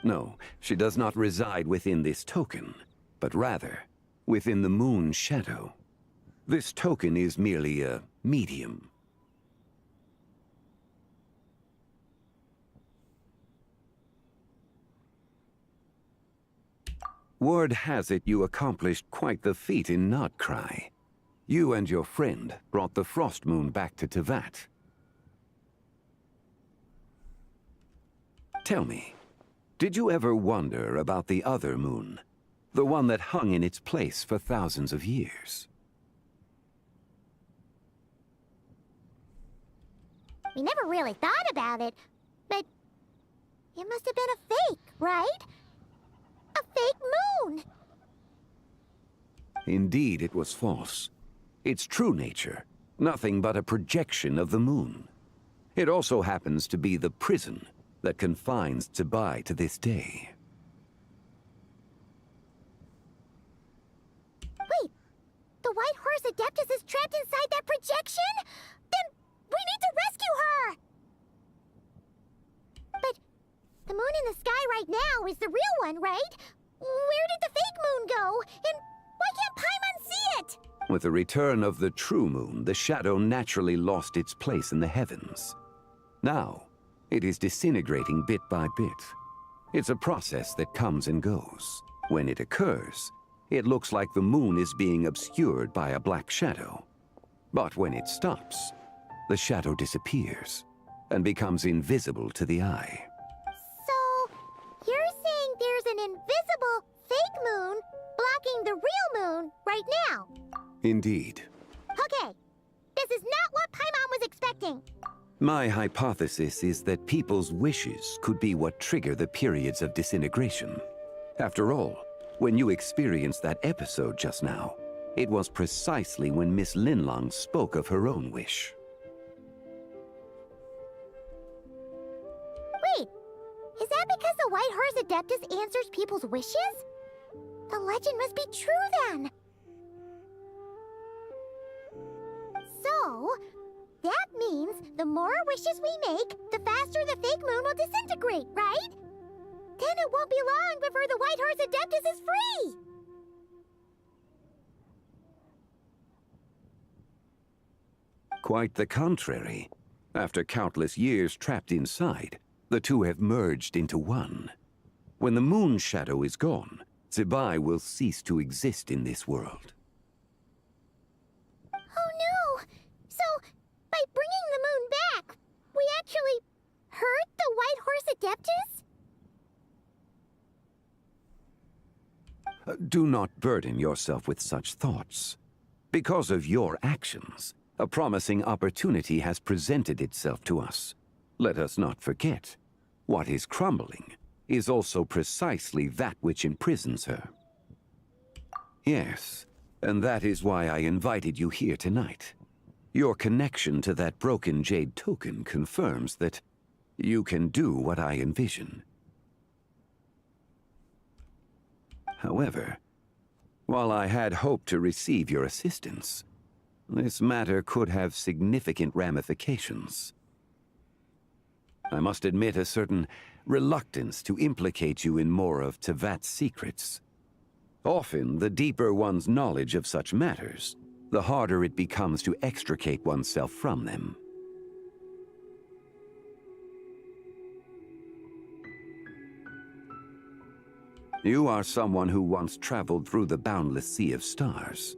No, she does not reside within this token, but rather within the moon shadow. This token is merely a medium. Word has it you accomplished quite the feat in Notcry. You and your friend brought the Frost Moon back to Tevat. Tell me, did you ever wonder about the other moon? The one that hung in its place for thousands of years? We never really thought about it, but it must have been a fake, right? A fake moon! Indeed, it was false. Its true nature, nothing but a projection of the moon. It also happens to be the prison that confines Tibai to this day. Wait, the White Horse Adeptus is trapped inside that projection? Then we need to rescue her! But the moon in the sky right now is the real one, right? Where did the fake moon go? And why can't Paimon see it? With the return of the true moon, the shadow naturally lost its place in the heavens. Now, it is disintegrating bit by bit. It's a process that comes and goes. When it occurs, it looks like the moon is being obscured by a black shadow. But when it stops, the shadow disappears and becomes invisible to the eye. So, you're saying there's an invisible fake moon blocking the real moon right now? Indeed. Okay, this is not what Paimon was expecting. My hypothesis is that people's wishes could be what trigger the periods of disintegration. After all, when you experienced that episode just now, it was precisely when Miss Linlong spoke of her own wish. Wait, is that because the White Horse Adeptus answers people's wishes? The legend must be true then. So, that means the more wishes we make, the faster the fake moon will disintegrate, right? Then it won't be long before the White Horse Adeptus is free! Quite the contrary. After countless years trapped inside, the two have merged into one. When the moon shadow is gone, Zibai will cease to exist in this world. Oh no! So, by bringing the moon back, we actually hurt the White Horse Adeptus? Do not burden yourself with such thoughts. Because of your actions, a promising opportunity has presented itself to us. Let us not forget, what is crumbling is also precisely that which imprisons her. Yes, and that is why I invited you here tonight. Your connection to that broken jade token confirms that you can do what I envision. However, while I had hoped to receive your assistance, this matter could have significant ramifications. I must admit a certain reluctance to implicate you in more of Tevat's secrets. Often, the deeper one's knowledge of such matters, the harder it becomes to extricate oneself from them. You are someone who once traveled through the boundless sea of stars.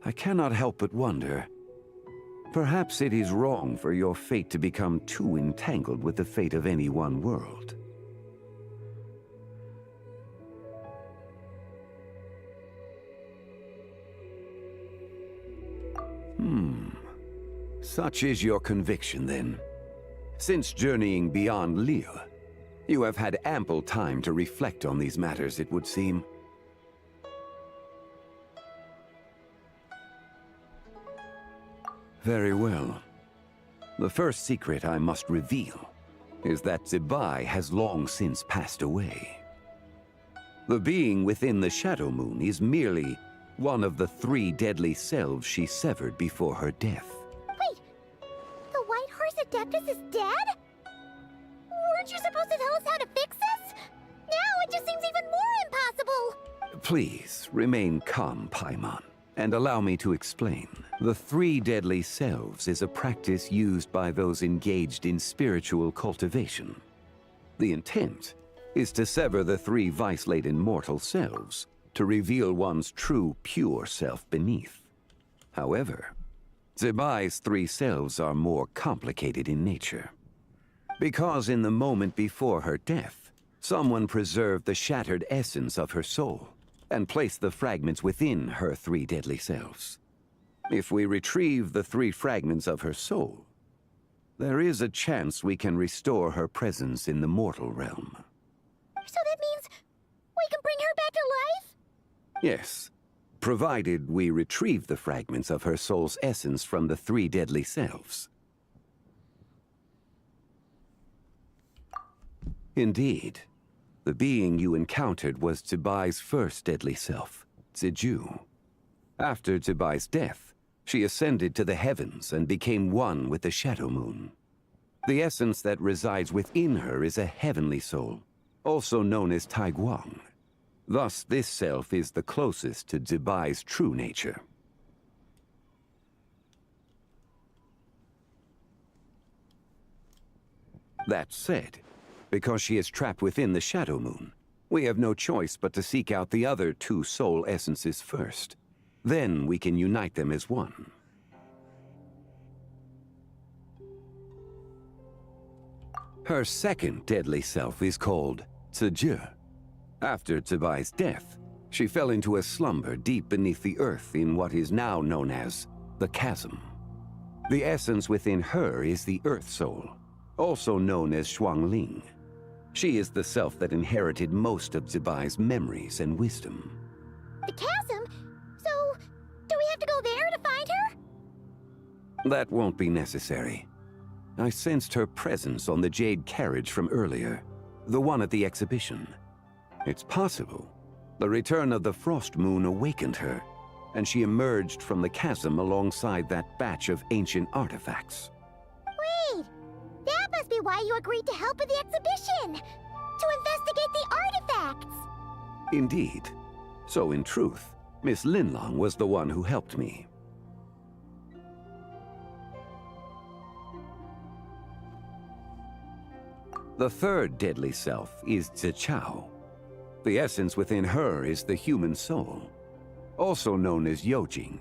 I cannot help but wonder, perhaps it is wrong for your fate to become too entangled with the fate of any one world. Such is your conviction, then. Since journeying beyond Liu, you have had ample time to reflect on these matters, it would seem. Very well. The first secret I must reveal is that Zibai has long since passed away. The being within the Shadow Moon is merely one of the 3 deadly selves she severed before her death. Wait! The White Horse Adeptus is dead? Weren't you supposed to tell us how to fix this? Now it just seems even more impossible! Please, remain calm, Paimon, and allow me to explain. The 3 deadly selves is a practice used by those engaged in spiritual cultivation. The intent is to sever the 3 vice-laden mortal selves to reveal one's true, pure self beneath. However, Zibai's 3 selves are more complicated in nature. Because in the moment before her death, someone preserved the shattered essence of her soul and placed the fragments within her 3 deadly selves. If we retrieve the 3 fragments of her soul, there is a chance we can restore her presence in the mortal realm. So that means we can bring her back to life? Yes, provided we retrieve the fragments of her soul's essence from the 3 deadly selves. Indeed, the being you encountered was Zibai's first deadly self, Ziju. After Zibai's death, she ascended to the heavens and became one with the Shadow Moon. The essence that resides within her is a heavenly soul, also known as Taiguang. Thus, this self is the closest to Zibai's true nature. That said, because she is trapped within the Shadow Moon, we have no choice but to seek out the other 2 soul essences first. Then we can unite them as one. Her second deadly self is called Ziju. After Zibai's death, she fell into a slumber deep beneath the earth in what is now known as the Chasm. The essence within her is the Earth Soul, also known as Shuangling. She is the self that inherited most of Zibai's memories and wisdom. The chasm? So, do we have to go there to find her? That won't be necessary. I sensed her presence on the jade carriage from earlier, the one at the exhibition. It's possible the return of the Frost Moon awakened her, and she emerged from the chasm alongside that batch of ancient artifacts. Wait! That must be why you agreed to help with the exhibition! To investigate the artifacts! Indeed. So in truth, Miss Linlong was the one who helped me. The third deadly self is Zichao. The essence within her is the human soul, also known as Yojing,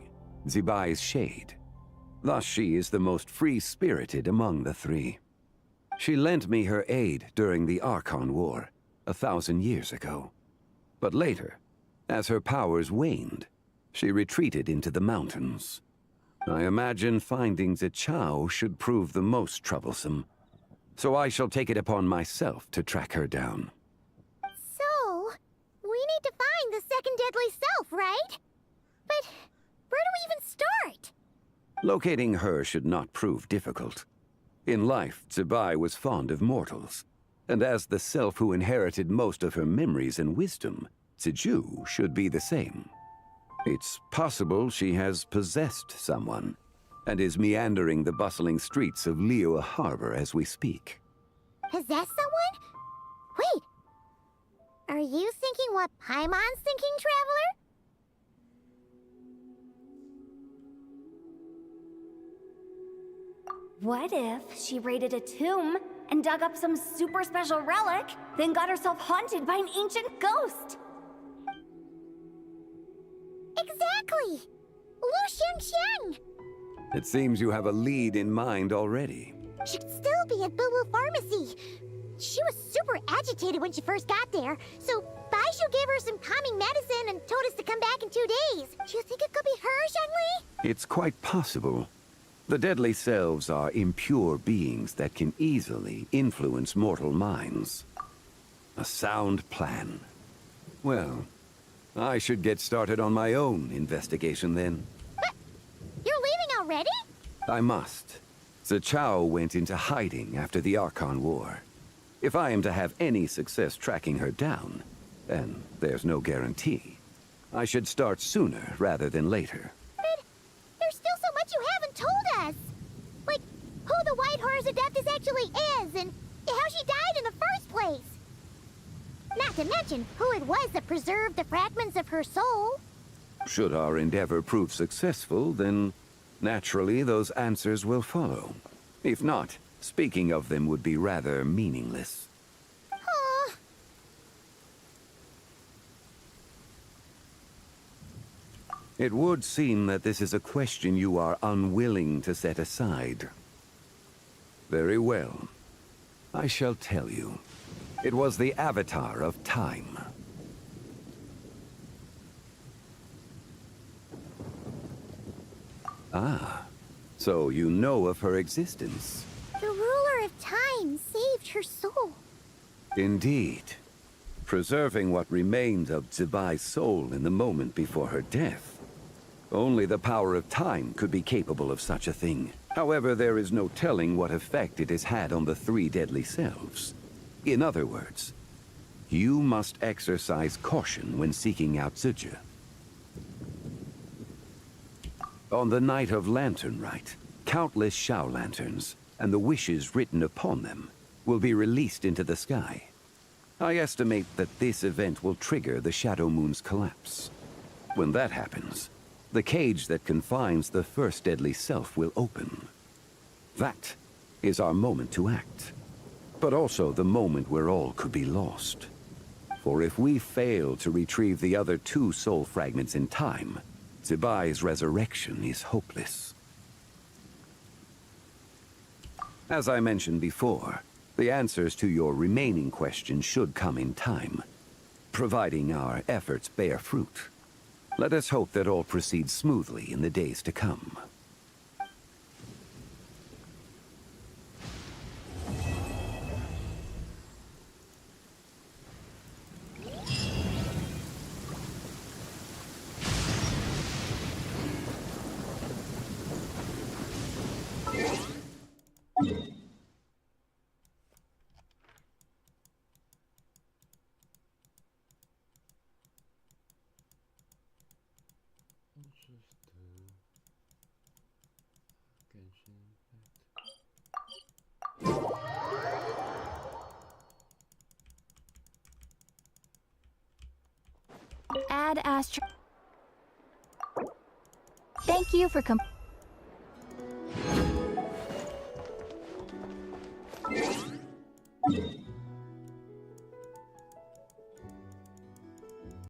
Zibai's shade. Thus she is the most free-spirited among the 3. She lent me her aid during the Archon War, 1,000 years ago. But later, as her powers waned, she retreated into the mountains. I imagine finding Zichao should prove the most troublesome, so I shall take it upon myself to track her down. So, we need to find the second deadly self, right? But where do we even start? Locating her should not prove difficult. In life, Zibai was fond of mortals, and as the self who inherited most of her memories and wisdom, Ziju should be the same. It's possible she has possessed someone, and is meandering the bustling streets of Liyue Harbor as we speak. Possess someone? Wait! Are you thinking what Paimon's thinking, Traveler? What if she raided a tomb and dug up some super special relic, then got herself haunted by an ancient ghost? Exactly! Lu Xiangxiang! It seems you have a lead in mind already. She'd still be at Boo Boo Pharmacy. She was super agitated when she first got there, so Baishu gave her some calming medicine and told us to come back in 2 days. Do you think it could be her, Zhengli? It's quite possible. The deadly selves are impure beings that can easily influence mortal minds. A sound plan. Well, I should get started on my own investigation then. You're leaving already? I must. Zhao went into hiding after the Archon War. If I am to have any success tracking her down, and there's no guarantee, I should start sooner rather than later. But there's still so much you haven't told us. Like, who the White Horse Adeptus actually is, and how she died in the first place. Not to mention who it was that preserved the fragments of her soul. Should our endeavor prove successful, then naturally those answers will follow. If not, speaking of them would be rather meaningless. Aw. It would seem that this is a question you are unwilling to set aside. Very well. I shall tell you. It was the Avatar of Time. Ah, so you know of her existence. The ruler of time saved her soul. Indeed. Preserving what remained of Zibai's soul in the moment before her death. Only the power of time could be capable of such a thing. However, there is no telling what effect it has had on the three deadly selves. In other words, you must exercise caution when seeking out Zhuge. On the night of Lantern Rite, countless Shao lanterns, and the wishes written upon them, will be released into the sky. I estimate that this event will trigger the Shadow Moon's collapse. When that happens, the cage that confines the first deadly self will open. That is our moment to act, but also the moment where all could be lost. For if we fail to retrieve the other two soul fragments in time, Zibai's resurrection is hopeless. As I mentioned before, the answers to your remaining questions should come in time, providing our efforts bear fruit. Let us hope that all proceeds smoothly in the days to come. Add Astro. Thank you for